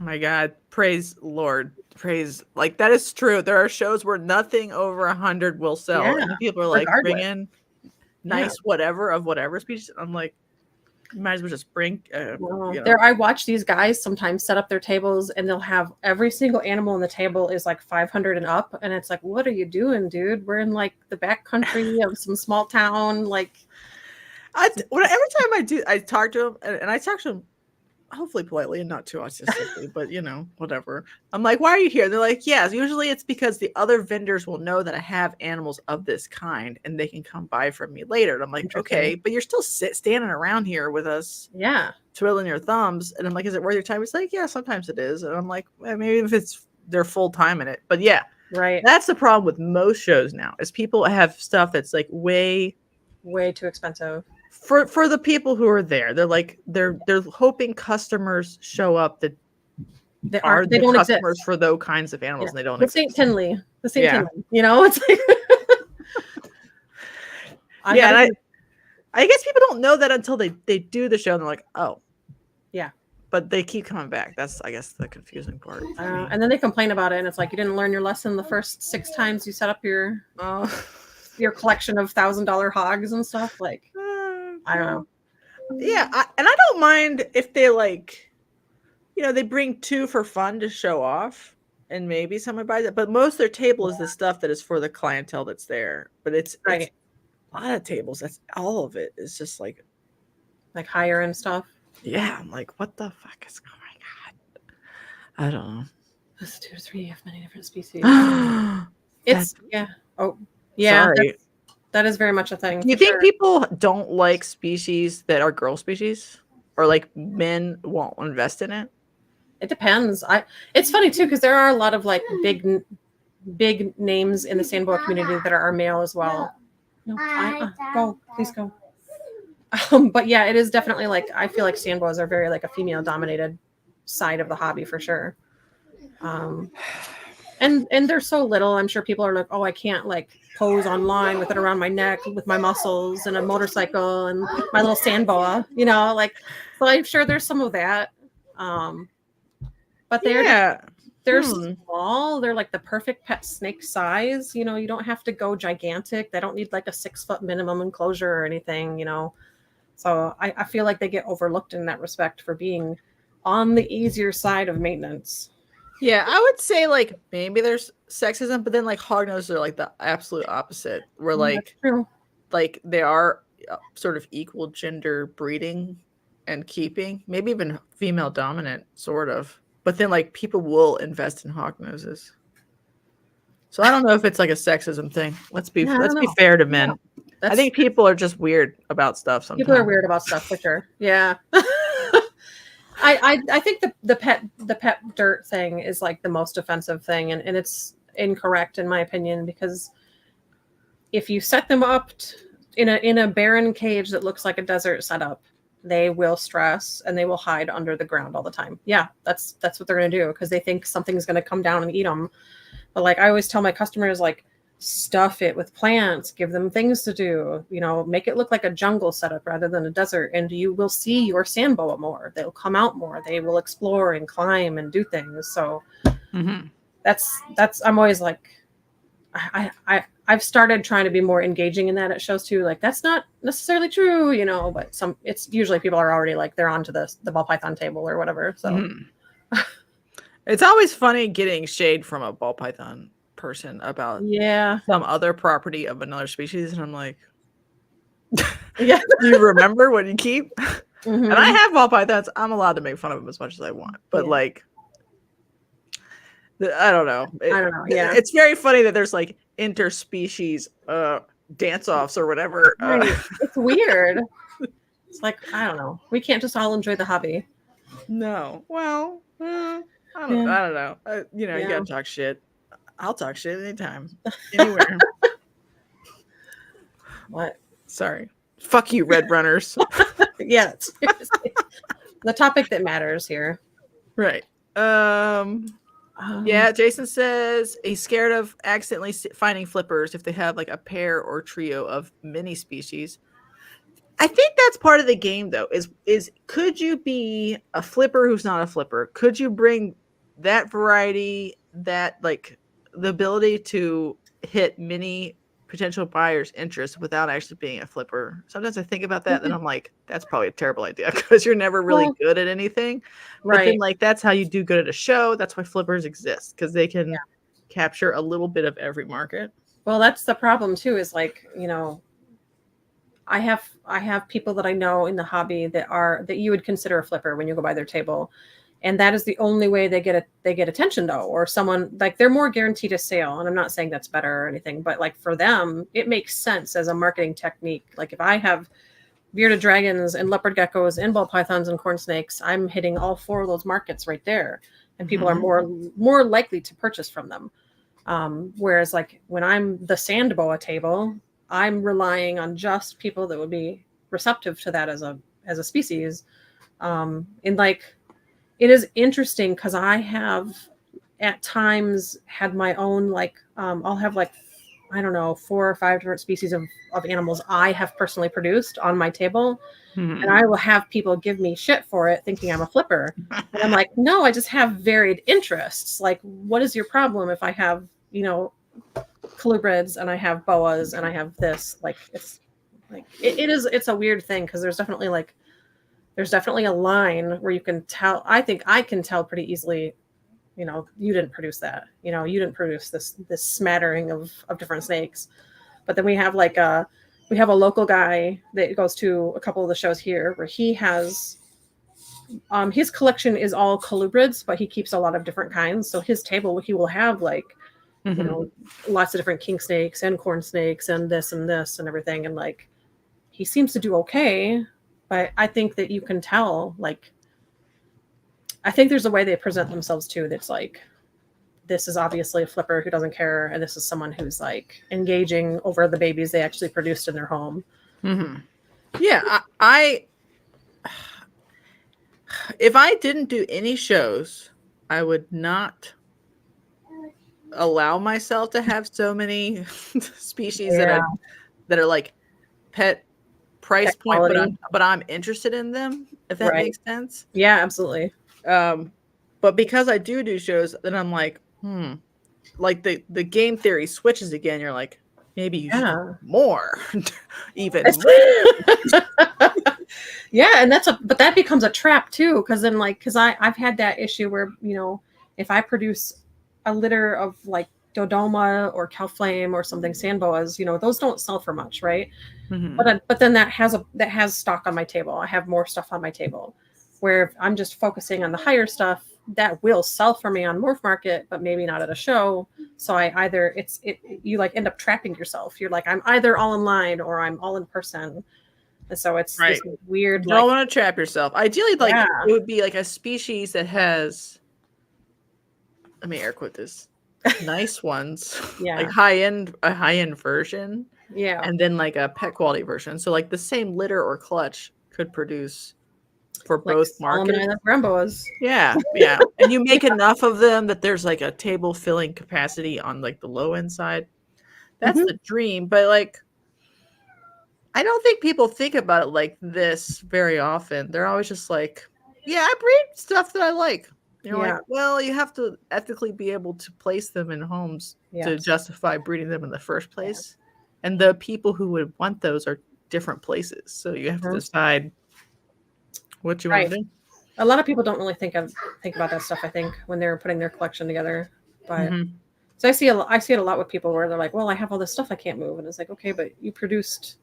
Oh my God. Praise Lord. Praise. Like that is true. There are shows where nothing over 100 will sell. Yeah, and people are like, bring in nice whatever of whatever species. I'm like, you might as well just bring. I watch these guys sometimes set up their tables, and they'll have every single animal on the table is like 500 and up. And it's like, what are you doing, dude? We're in like the back country of some small town. Like, every time I talk to them, and I talk to them hopefully politely and not too autistically, but whatever. I'm like, why are you here? They're like, yes, usually it's because the other vendors will know that I have animals of this kind and they can come buy from me later. And I'm like, okay, but you're still standing around here with us. Yeah. Twiddling your thumbs. And I'm like, is it worth your time? It's like, yeah, sometimes it is. And I'm like, well, maybe if they're full time in it, but yeah. Right. That's the problem with most shows now is people have stuff that's like way too expensive. For the people who are there, they're like they're hoping customers show up that they don't customers exist for those kinds of animals, and they don't. The St. Tinley, it's like and I guess people don't know that until they do the show, and they're like, oh, yeah, but they keep coming back. That's I guess the confusing part. And then they complain about it, and it's like you didn't learn your lesson the first 6 times you set up your collection of $1,000 hogs and stuff like. I don't know. Yeah, and I don't mind if they like, they bring 2 for fun to show off, and maybe someone buys it. But most of their table is the stuff that is for the clientele that's there. But it's a lot of tables. That's all of it. It's just like Hare and stuff. Yeah, I'm like, what the fuck is going on? I don't know. That's 2 to 3 of many different species. It's yeah. Oh, yeah. sorry. That is very much a thing. Do you think people don't like species that are girl species, or like men won't invest in it? It depends. It's funny too because there are a lot of like big names in the sandboa community that are male as well. No, go, please go. But yeah, it is definitely like I feel like sandboas are very like a female dominated side of the hobby for sure. And they're so little. I'm sure people are like, oh, I can't like pose online with it around my neck with my muscles and a motorcycle and my little sandboa, you know, like. So I'm sure there's some of that. But they're small. They're like the perfect pet snake size. You know, you don't have to go gigantic. They don't need like a 6-foot minimum enclosure or anything, you know. So I feel like they get overlooked in that respect for being on the easier side of maintenance. Yeah, I would say like maybe there's sexism, but then like hognoses are like the absolute opposite. Where like they are sort of equal gender breeding and keeping, maybe even female dominant, sort of. But then like people will invest in hognoses. So I don't know if it's like a sexism thing. Let's be fair to men. Yeah, I think people are just weird about stuff sometimes. People are weird about stuff for sure. Yeah. I think the pet dirt thing is like the most offensive thing, and it's incorrect in my opinion, because if you set them up in a barren cage that looks like a desert setup, they will stress and they will hide under the ground all the time. Yeah, that's what they're going to do because they think something's going to come down and eat them. But like I always tell my customers, like, stuff it with plants, give them things to do, you know, make it look like a jungle setup rather than a desert, and you will see your sandboa more. They'll come out more. They will explore and climb and do things. So that's I'm always like, I've started trying to be more engaging in that at shows too. Like that's not necessarily true, you know, but it's usually people are already like they're onto the ball python table or whatever. So it's always funny getting shade from a ball python person about some other property of another species, and I'm like, do you remember what you keep? And I have ball pythons. I'm allowed to make fun of them as much as I want, but like I don't know. Yeah, it's very funny that there's like interspecies dance-offs or whatever. It's weird. It's like, I don't know. We can't just all enjoy the hobby. No. Well, I don't know. You know, you gotta talk shit. I'll talk shit anytime, anywhere. What? Sorry. Fuck you, Red Runners. Yeah. The topic that matters here. Right. Yeah, Jason says he's scared of accidentally finding flippers if they have like a pair or trio of many species. I think that's part of the game, though, is could you be a flipper who's not a flipper? Could you bring that variety, that like the ability to hit many potential buyers' interest without actually being a flipper? Sometimes I think about that and I'm like, that's probably a terrible idea because you're never really good at anything. Right. But then like that's how you do good at a show. That's why flippers exist, because they can capture a little bit of every market. Well, that's the problem too, is like, you know, I have people that I know in the hobby that you would consider a flipper when you go by their table. And that is the only way they get attention, though, or someone like they're more guaranteed a sale. And I'm not saying that's better or anything, but like for them, it makes sense as a marketing technique. Like if I have bearded dragons and leopard geckos and ball pythons and corn snakes, I'm hitting all 4 of those markets right there, and people are more likely to purchase from them. Whereas like when I'm the sandboa table, I'm relying on just people that would be receptive to that as a species. And like. It is interesting because I have at times had my own, like, I'll have like, I don't know, 4 or 5 different species of animals I have personally produced on my table. And I will have people give me shit for it thinking I'm a flipper. And I'm like, no, I just have varied interests. Like, what is your problem if I have, you know, colubrids and I have boas and I have this? Like, it's like, it's a weird thing because there's definitely a line where you can tell. I think I can tell pretty easily, you know, you didn't produce that. You know, you didn't produce this smattering of different snakes. But then we have a local guy that goes to a couple of the shows here where he has his collection is all colubrids, but he keeps a lot of different kinds. So his table, he will have like, you know, lots of different king snakes and corn snakes and this and everything. And like, he seems to do okay, but I think that you can tell, like, I think there's a way they present themselves too. That's like, this is obviously a flipper who doesn't care. And this is someone who's like engaging over the babies they actually produced in their home. Yeah. I if I didn't do any shows, I would not allow myself to have so many species that are like pet price point, but I'm interested in them, if that makes sense. Yeah, absolutely. But because I do shows, then I'm like, like the game theory switches again. You're like, maybe you should more, even more. Yeah, and but that becomes a trap too, because then I've had that issue where, you know, if I produce a litter of like Dodoma or Calflame or something, sandboas, you know, those don't sell for much, right? But then that has stock on my table. I have more stuff on my table. Where if I'm just focusing on the higher stuff, that will sell for me on Morph Market, but maybe not at a show. So you like end up trapping yourself. You're like, I'm either all in line or I'm all in person. And so it's this weird. You don't want to trap yourself. Ideally, like it would be like a species that has, let me air quote this, nice ones, like a high end version, and then like a pet quality version. So like the same litter or clutch could produce for like both markets. Yeah. And you make enough of them that there's like a table filling capacity on like the low end side. That's the dream. But like, I don't think people think about it like this very often. They're always just like, yeah, I breed stuff that I like. You're like, well, you have to ethically be able to place them in homes to justify breeding them in the first place. And the people who would want those are different places. So you have to decide what you want to do. A lot of people don't really think about that stuff, I think, when they're putting their collection together. But so I see it a lot with people where they're like, well, I have all this stuff I can't move. And it's like, okay, but you produced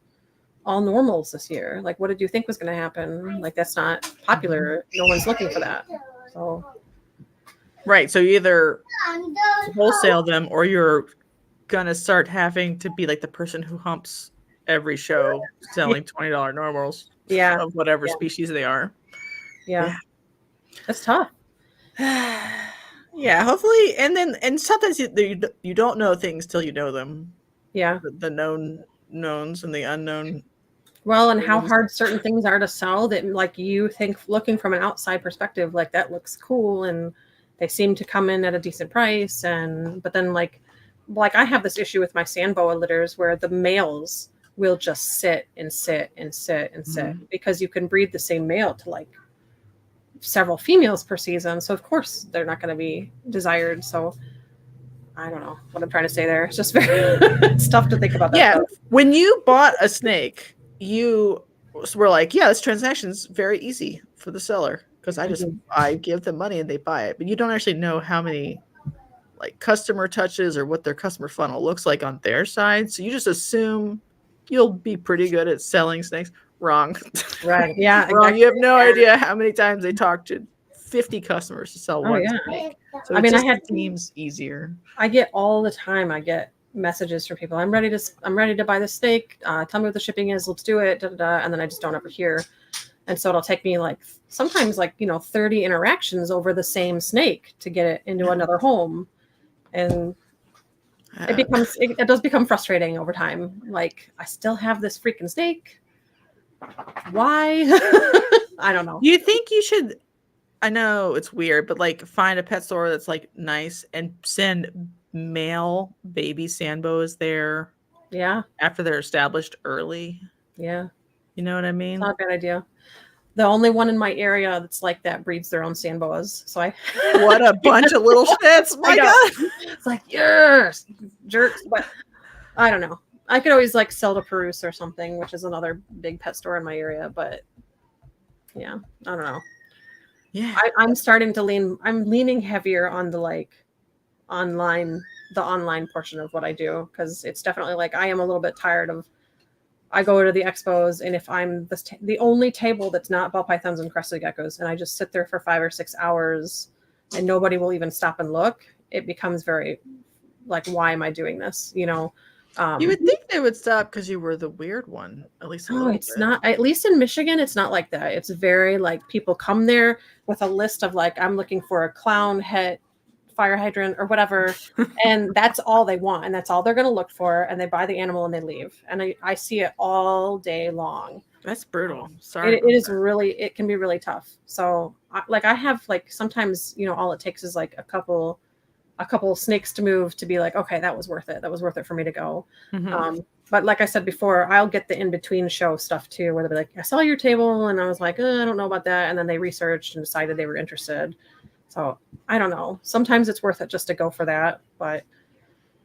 all normals this year. Like, what did you think was going to happen? Like, that's not popular. No one's looking for that. So right. So you either wholesale them or you're going to start having to be like the person who humps every show selling $20 normals. Of whatever species they are. Yeah. That's tough. Yeah, hopefully. And sometimes you don't know things till you know them. Yeah. The known knowns and the unknown. Well, and how hard certain things are to sell that, like, you think, looking from an outside perspective, like, that looks cool and they seem to come in at a decent price. But then like I have this issue with my sandboa litters where the males will just sit because you can breed the same male to like several females per season. So of course they're not going to be desired. So I don't know what I'm trying to say there. It's just it's tough to think about that. Yeah. When you bought a snake, you were like, yeah, this transaction's very easy for the seller because I give them money and they buy it. But you don't actually know how many like customer touches or what their customer funnel looks like on their side. So you just assume you'll be pretty good at selling snakes. Wrong. Right. Yeah. Wrong. Exactly. You have no idea how many times they talk to 50 customers to sell one snake. So it seems easier. I get all the time. I get messages from people. I'm ready to buy this snake. Tell me what the shipping is. Let's do it. And then I just don't ever hear. And so it'll take me sometimes 30 interactions over the same snake to get it into another home. And it does become frustrating over time. Like, I still have this freaking snake. Why? I don't know. You think you should, I know it's weird, but like find a pet store that's like nice and send male baby sandboas there. Yeah. After they're established early. Yeah. You know what I mean? It's not a bad idea. The only one in my area that's like that breeds their own sandboas. So what a bunch of little shits. My God. It's like, yes, jerks. But I don't know. I could always sell to Peruse or something, which is another big pet store in my area. But yeah, I don't know. Yeah. I'm starting to I'm leaning heavier on the online portion of what I do. Cause it's definitely I am a little bit tired of I go to the expos, and if I'm the only table that's not ball pythons and crested geckos, and I just sit there for 5 or 6 hours, and nobody will even stop and look, it becomes very like, why am I doing this? You know, you would think they would stop because you were the weird one, at least a little it's bit. not. At least in Michigan, it's not like that. It's very like people come there with a list of like, I'm looking for a clown head fire hydrant or whatever, and that's all they want, and that's all they're going to look for, and they buy the animal and they leave, and I see it all day long. That's brutal. Sorry, it is really, it can be really tough. So like I have like sometimes, you know, all it takes is like a couple snakes to move to be like, okay, that was worth it for me to go. But like I said before, I'll get the in-between show stuff too, where they'll be like, I saw your table, and I was like, I don't know about that, and then they researched and decided they were interested. So I don't know. Sometimes it's worth it just to go for that, but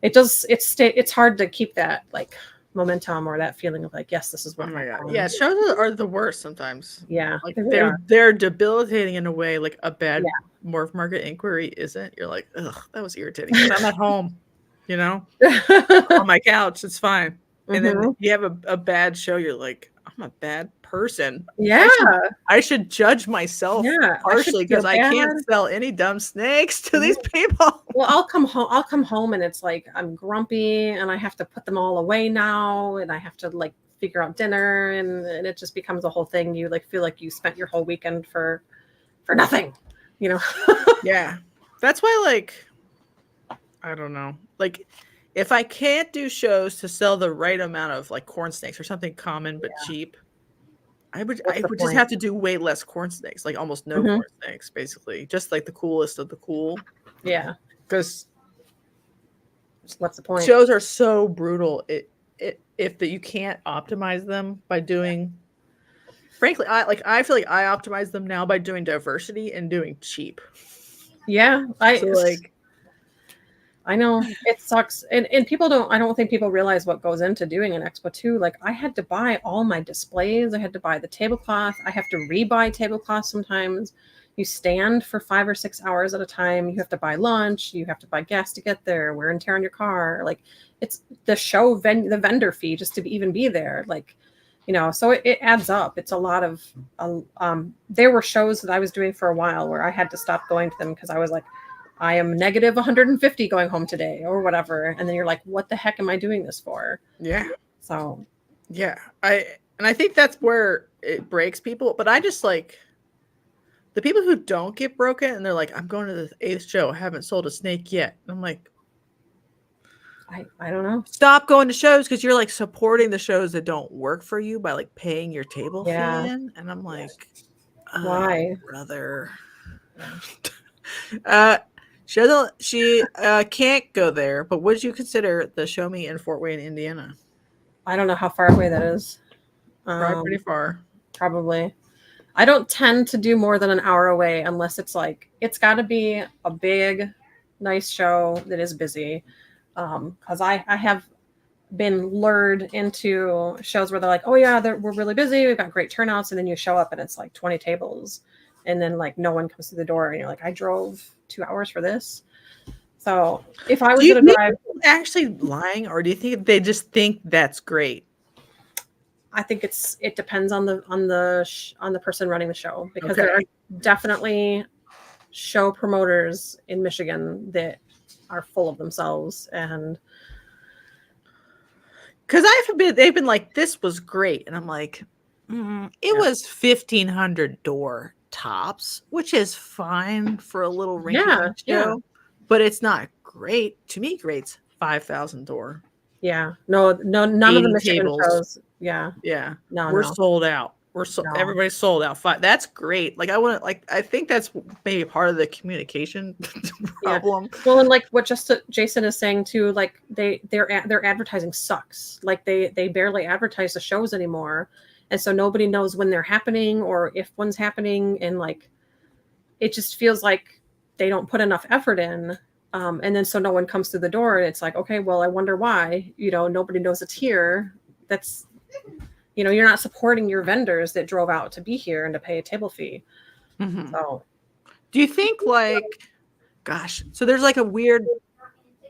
it's hard to keep that like momentum or that feeling of like, yes, this is what. Oh my god! Yeah, shows are the worst sometimes. Yeah, like they're debilitating in a way like a bad morph market inquiry isn't. You're like, ugh, that was irritating. But I'm at home, you know, on my couch. It's fine. And then you have a bad show. You're like, I'm a bad person. Yeah, I should judge myself partially because I can't sell any dumb snakes to these people. Well, I'll come home and it's like I'm grumpy and I have to put them all away now, and I have to like figure out dinner, and it just becomes a whole thing. You like feel like you spent your whole weekend for nothing, you know. Yeah, that's why, like, I don't know, like, if I can't do shows to sell the right amount of like corn snakes or something common but cheap, I would just have to do way less corn snakes, like almost no corn snakes, basically, just like the coolest of the cool. Yeah, because what's the point? Shows are so brutal. If you can't optimize them by doing. Frankly, I feel like I optimize them now by doing diversity and doing cheap. Yeah, I know it sucks, and people don't. I don't think people realize what goes into doing an expo too. Like I had to buy all my displays. I had to buy the tablecloth. I have to rebuy tablecloth sometimes. You stand for 5 or 6 hours at a time. You have to buy lunch. You have to buy gas to get there. Wear and tear on your car. Like it's the show the vendor fee just to even be there. Like, you know, so it adds up. It's a lot of. There were shows that I was doing for a while where I had to stop going to them because I was like, I am negative 150 going home today or whatever. And then you're like, what the heck am I doing this for? Yeah. So, yeah. I think that's where it breaks people. But I just like the people who don't get broken and they're like, I'm going to the 8th show. I haven't sold a snake yet. And I'm like, I don't know. Stop going to shows because you're like supporting the shows that don't work for you by like paying your table fee in. And I'm like, why, brother? She can't go there, but would you consider the show me in Fort Wayne, Indiana? I don't know how far away that is. Probably pretty far. Probably. I don't tend to do more than an hour away unless it's like, it's got to be a big, nice show that is busy. Because I have been lured into shows where they're like, oh yeah, we're really busy. We've got great turnouts. And then you show up and it's like 20 tables. And then like no one comes through the door and you're like, I drove 2 hours for this. So if I was going to drive, actually lying, or do you think they just think that's great? I think it depends on the person running the show, because there are definitely show promoters in Michigan that are full of themselves, and because they've been like, this was great, and I'm like, it was 1,500 door tops, which is fine for a little rinky show, but it's not great. To me, great's 5,000 door. Yeah, no, none of the Michigan shows. Yeah, no, we're sold out. Everybody's sold out. That's great. Like I think that's maybe part of the communication problem. Yeah. Well, and like what Jason is saying too, like their advertising sucks. Like they barely advertise the shows anymore. And so nobody knows when they're happening or if one's happening. And like, it just feels like they don't put enough effort in. And then so no one comes through the door and it's like, okay, well, I wonder why, nobody knows it's here. That's, you're not supporting your vendors that drove out to be here and to pay a table fee. Mm-hmm. So do you think so there's like a weird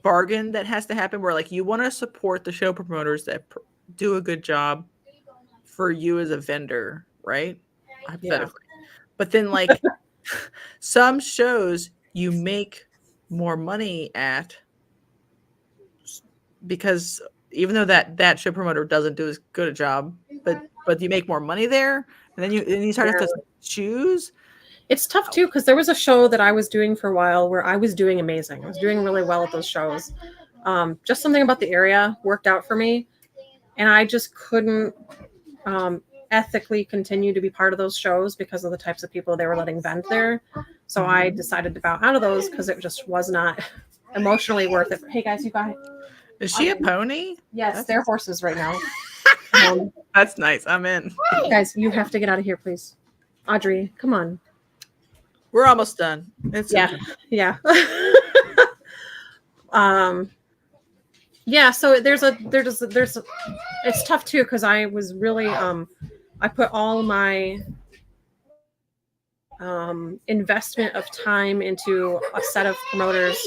bargain that has to happen where like you want to support the show promoters that do a good job for you as a vendor, right? Yeah. Hypothetically. But then like some shows you make more money at because even though that show promoter doesn't do as good a job, but you make more money there, and then you start to choose. It's tough too because there was a show that I was doing for a while where I was doing amazing. I was doing really well at those shows. Just something about the area worked out for me, and I just couldn't ethically continue to be part of those shows because of the types of people they were letting vend there. So I decided to bow out of those because it just was not emotionally worth it. Hey guys, you guys. Is she a pony? Yes, they're horses right now. That's nice. I'm in. Guys, you have to get out of here, please. Audrey, come on. We're almost done. It's yeah. Yeah, so there's it's tough too because I was really I put all my investment of time into a set of promoters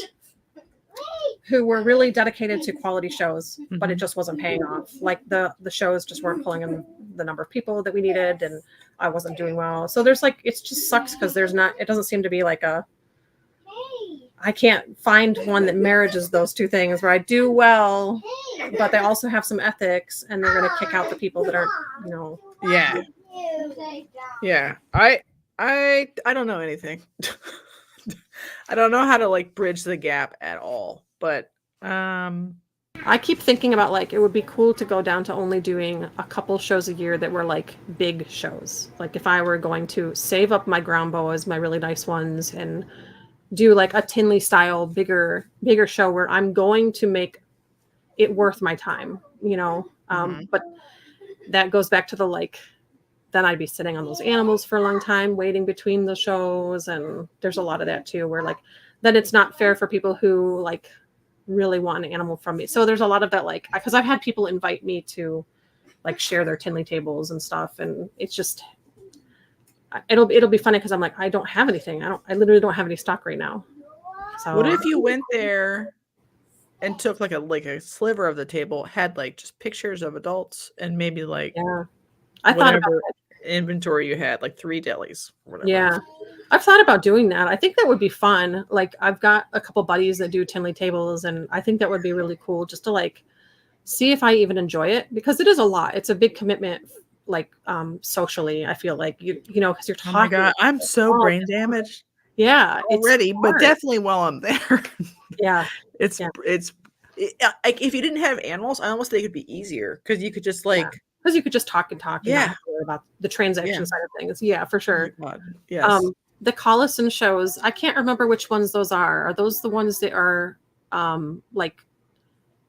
who were really dedicated to quality shows, but it just wasn't paying off. Like the shows just weren't pulling in the number of people that we needed, and I wasn't doing well. So there's like, it just sucks because it doesn't seem to be like I can't find one that marriages those two things where I do well, but they also have some ethics and they're going to kick out the people that aren't, Yeah. Yeah. I don't know anything. I don't know how to like bridge the gap at all, but I keep thinking about like it would be cool to go down to only doing a couple shows a year that were like big shows. Like if I were going to save up my ground boas, my really nice ones, and do like a Tinley style bigger show where I'm going to make it worth my time, but that goes back to the like then I'd be sitting on those animals for a long time waiting between the shows, and there's a lot of that too where like then it's not fair for people who like really want an animal from me. So there's a lot of that, like, because I've had people invite me to like share their Tinley tables and stuff, and it's just it'll be funny because I'm like, I don't have anything. I literally don't have any stock right now. So what if you went there and took like a sliver of the table, had like just pictures of adults and maybe like I thought about inventory you had, like 3 delis or whatever. Yeah. I've thought about doing that. I think that would be fun. Like I've got a couple buddies that do Tinley tables, and I think that would be really cool just to like see if I even enjoy it, because it is a lot. It's a big commitment, like socially. I feel like you know, because you're talking. Oh my God, I'm so brain damaged. Yeah, already, but definitely while I'm there. Yeah, it's like if you didn't have animals, I almost think it'd be easier because you could just like. Because you could just talk and not worry about the transaction side of things. Yeah, for sure. Oh yes. The Collison shows, I can't remember which ones those are. Are those the ones that are like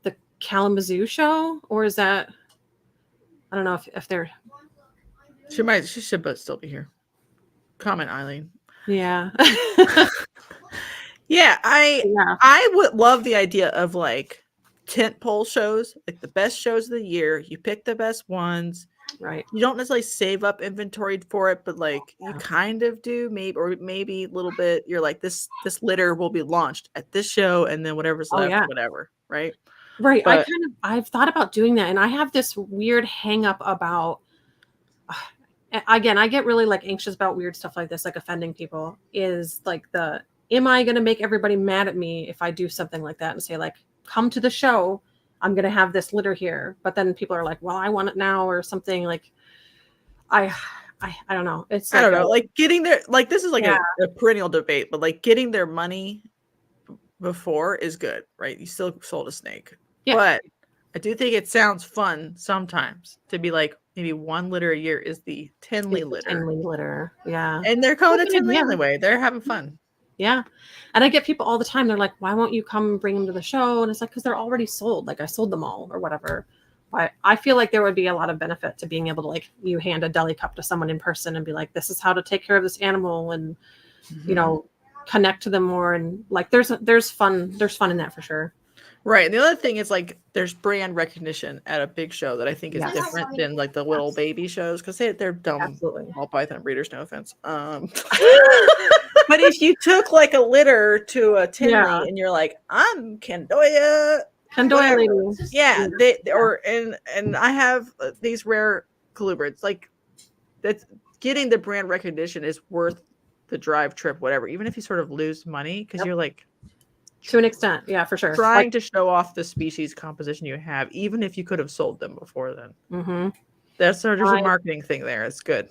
the Kalamazoo show, or is that? I don't know if they're. She should but still be here. Comment, Eileen. Yeah. I would love the idea of like tent pole shows, like the best shows of the year. You pick the best ones, right? You don't necessarily save up inventory for it, but like you kind of do, maybe a little bit. You're like, this litter will be launched at this show, and then whatever's left, whatever, right? Right. But I've thought about doing that, and I have this weird hang up about. Again, I get really like anxious about weird stuff like this, like offending people. Is like am I going to make everybody mad at me if I do something like that and say like, come to the show, I'm going to have this litter here. But then people are like, well, I want it now or something. Like, I don't know. It's I don't know. Like getting their, like, this is like a perennial debate, but like getting their money before is good, right? You still sold a snake. Yeah. But I do think it sounds fun sometimes to be like, maybe 1 litter a year is the Tinley litter. Tinley litter. Yeah. And they're going to Tinley anyway. They're having fun. Yeah. And I get people all the time. They're like, why won't you come bring them to the show? And it's like, because they're already sold. Like I sold them all or whatever. But I feel like there would be a lot of benefit to being able to like, you hand a deli cup to someone in person and be like, this is how to take care of this animal, and, you know, connect to them more. And like, there's fun in that for sure. Right. And the other thing is like, there's brand recognition at a big show that I think is different than like the little baby shows. Cause they're dumb. Absolutely. Ball python breeders, no offense. But if you took like a litter to a Tinley and you're like, I'm Candoya lady. Yeah. And I have these rare colubrids. Like that's getting the brand recognition is worth the drive trip, whatever. Even if you sort of lose money because you're like to an extent, yeah, for sure. Trying to show off the species composition you have, even if you could have sold them before then. Mm-hmm. There's a marketing thing there. It's good.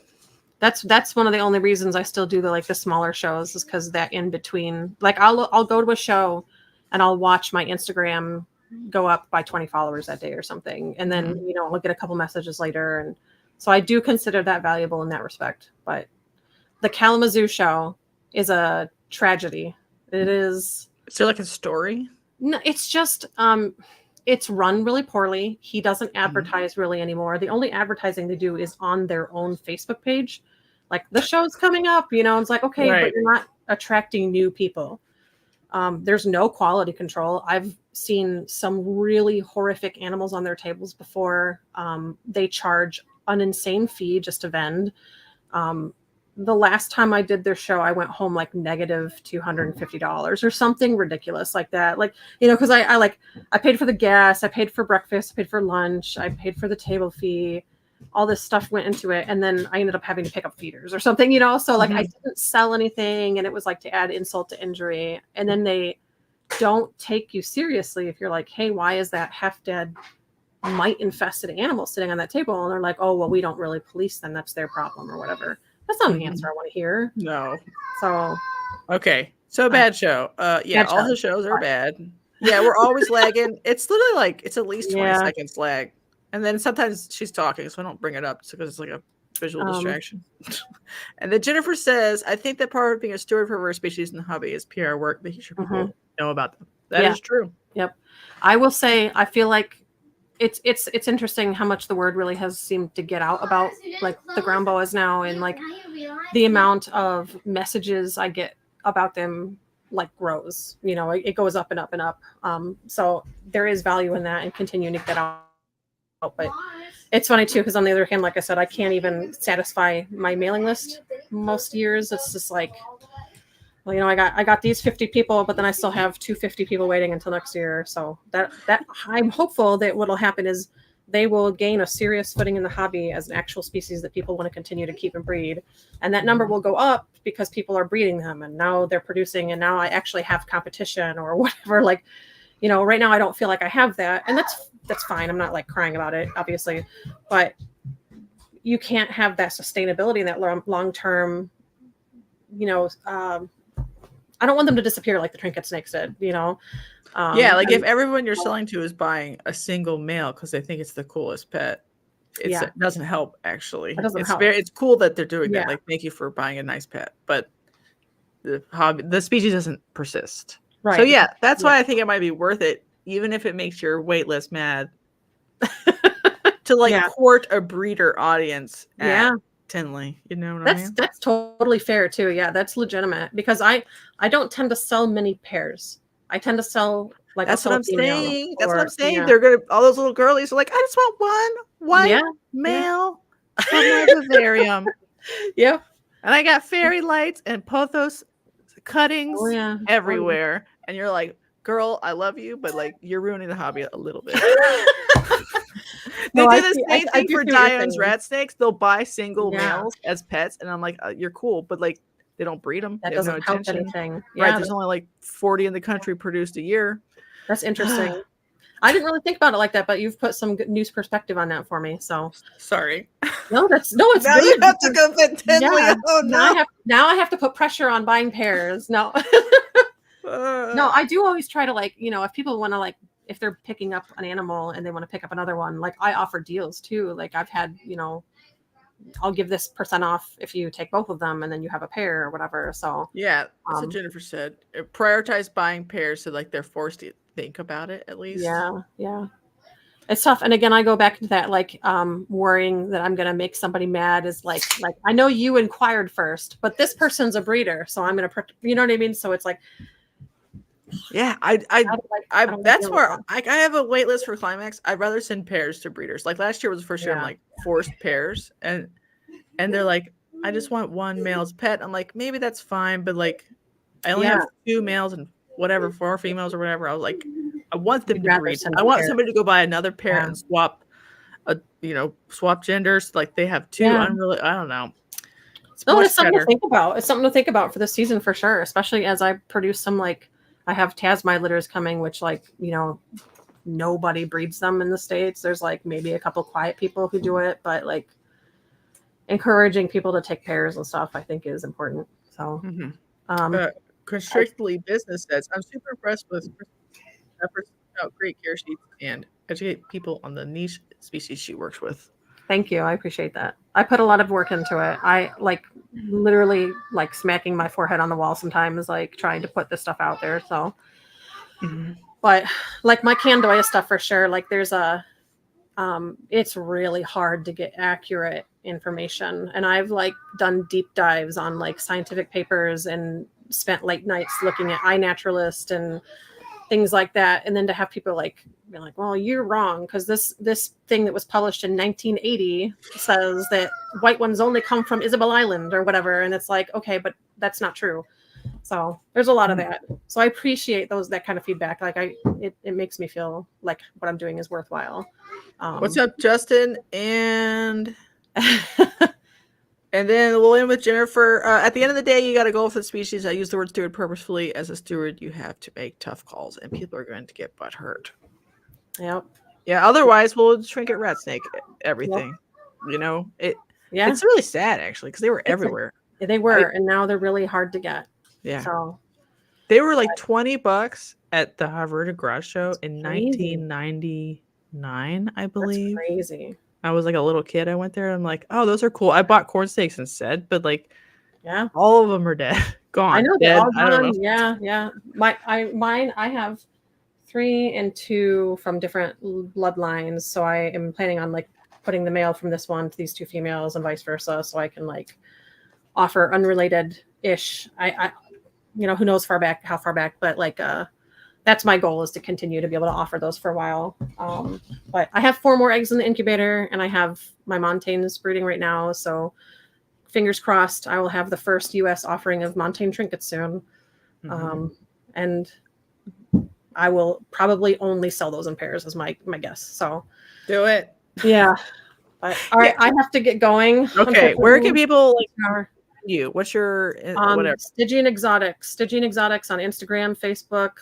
That's one of the only reasons I still do the smaller shows is because that in between, like I'll go to a show and I'll watch my Instagram go up by 20 followers that day or something, and then I'll get a couple messages later, and so I do consider that valuable in that respect. But the Kalamazoo show is a tragedy. It is. Is there like a story? No, it's just it's run really poorly. He doesn't advertise really anymore. The only advertising they do is on their own Facebook page. Like the show's coming up, it's like, okay, but you're not attracting new people. There's no quality control. I've seen some really horrific animals on their tables before. They charge an insane fee just to vend. The last time I did their show, I went home like negative $250 or something ridiculous like that. Like, because I paid for the gas, I paid for breakfast, I paid for lunch, I paid for the table fee. All this stuff went into it. And then I ended up having to pick up feeders or something, So like I didn't sell anything, and it was like to add insult to injury. And then they don't take you seriously if you're like, hey, why is that half dead mite infested animal sitting on that table? And they're like, oh, well, we don't really police them. That's their problem or whatever. That's not an answer I want to hear. No. So. Okay. So bad show. Yeah, all the shows are bad. Yeah, we're always lagging. It's literally like, it's at least 20 seconds lag. And then sometimes she's talking, so I don't bring it up because it's like a visual distraction. And then Jennifer says, I think that part of being a steward for rare species in the hobby is PR work, making sure people know about them. That is true. Yep. I will say, I feel like it's interesting how much the word really has seemed to get out about like the ground boas now, and like the amount of messages I get about them like grows. It goes up and up and up. So there is value in that and continuing to get out. But it's funny too, because on the other hand, like I said, I can't even satisfy my mailing list most years. It's just like, well, I got these 50 people, but then I still have 250 people waiting until next year. So that I'm hopeful that what'll happen is they will gain a serious footing in the hobby as an actual species that people want to continue to keep and breed, and that number will go up because people are breeding them, and now they're producing, and now I actually have competition or whatever. Like, right now I don't feel like I have that, and that's fine. I'm not like crying about it, obviously, but you can't have that sustainability and that long-term, I don't want them to disappear like the trinket snakes did, like if everyone you're selling to is buying a single male because they think it's the coolest pet, it doesn't help actually. It doesn't help. It's cool that they're doing that. Like, thank you for buying a nice pet, but the species doesn't persist. Right. So that's why I think it might be worth it, even if it makes your wait list mad, to court a breeder audience at Tinley. You know what I mean? That's totally fair too. Yeah, that's legitimate, because I don't tend to sell many pairs. I tend to sell like that's what I'm saying. That's what I'm saying. They're gonna, all those little girlies are like, I just want one male from my vivarium. Yep. And I got fairy lights and pothos cuttings everywhere. And you're like, girl, I love you, but like you're ruining the hobby a little bit. They do the same thing for Dion's rat snakes. They'll buy single males as pets, and I'm like, you're cool, but like they don't breed them. That doesn't help anything. Right? There's only like 40 in the country produced a year. That's interesting. I didn't really think about it like that, but you've put some good news perspective on that for me. So sorry. It's now good. You have to go fit Tinley. Oh, no. Now I have to put pressure on buying pairs. No. No, I do always try to if people want to if they're picking up an animal and they want to pick up another one, like I offer deals too. Like I've had, I'll give this % off if you take both of them and then you have a pair or whatever. So that's what Jennifer said. Prioritize buying pairs so like they're forced to think about it at least. Yeah. It's tough. And again, I go back to that, worrying that I'm going to make somebody mad is like, I know you inquired first, but this person's a breeder. So I'm going to, you know what I mean? So it's like, that's where I have a wait list for Climax. I'd rather send pairs to breeders. Like last year was the first year I'm like forced pairs, and they're like, I just want one male's pet. I'm like, maybe that's fine, but like I only have 2 males and whatever, 4 females or whatever. I was like, I want them to breed. I want somebody to go buy another pair and swap swap genders. Like they have two Yeah. unrelated. I don't know. No, it's something to think about. It's something to think about for this season for sure, especially as I produce some like I have Tasmide litters coming, which like, nobody breeds them in the States. There's like maybe a couple quiet people who do it, but like encouraging people to take pairs and stuff, I think is important. So, Constrictly Business says, I'm super impressed with Kristen's efforts about great care sheets and educate people on the niche species she works with. Thank you. I appreciate that. I put a lot of work into it. I like literally like smacking my forehead on the wall sometimes, like trying to put this stuff out there. So, but like my Candoya stuff for sure, like there's it's really hard to get accurate information. And I've like done deep dives on like scientific papers and spent late nights looking at iNaturalist and things like that. And then to have people like be like, well, you're wrong, because this thing that was published in 1980 says that white ones only come from Isabel Island or whatever. And it's like, okay, but that's not true. So there's a lot of that. So I appreciate that kind of feedback. Like it makes me feel like what I'm doing is worthwhile. What's up, Justin? And and then we'll end with Jennifer. At the end of the day, you got to go with the species. I use the word steward purposefully. As a steward, you have to make tough calls, and people are going to get butt hurt. Yep. Yeah. Otherwise, we'll shrink it, rat snake everything. Yep. It's really sad actually because they were everywhere. They were, and now they're really hard to get. Yeah. So they were like $20 at the Harvard Garage Show in 1999, I believe. That's crazy. I was like a little kid. I went there. And I'm like, oh, those are cool. I bought corn snakes instead, but like, yeah, all of them are dead, gone. I know they're all I don't know. Yeah. I have 3 and 2 from different bloodlines, so I am planning on like putting the male from this one to these 2 females and vice versa, so I can like offer unrelated ish. I who knows how far back, but like that's my goal, is to continue to be able to offer those for a while. But I have 4 more eggs in the incubator, and I have my Montaignes breeding right now. So fingers crossed, I will have the first U.S. offering of Montaigne trinkets soon. And I will probably only sell those in pairs, is my guess. So do it. Yeah. But, all right, I have to get going. Okay, where can people you? What's your whatever? Stygian Exotics on Instagram, Facebook,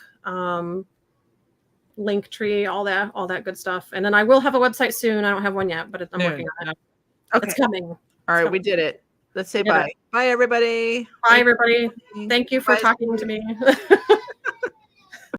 Linktree, all that good stuff. And then I will have a website soon. I don't have one yet, but I'm working on it. Okay. It's coming. All right, we did it. Let's say bye. Bye, everybody. Bye, everybody. Thank you for talking to me.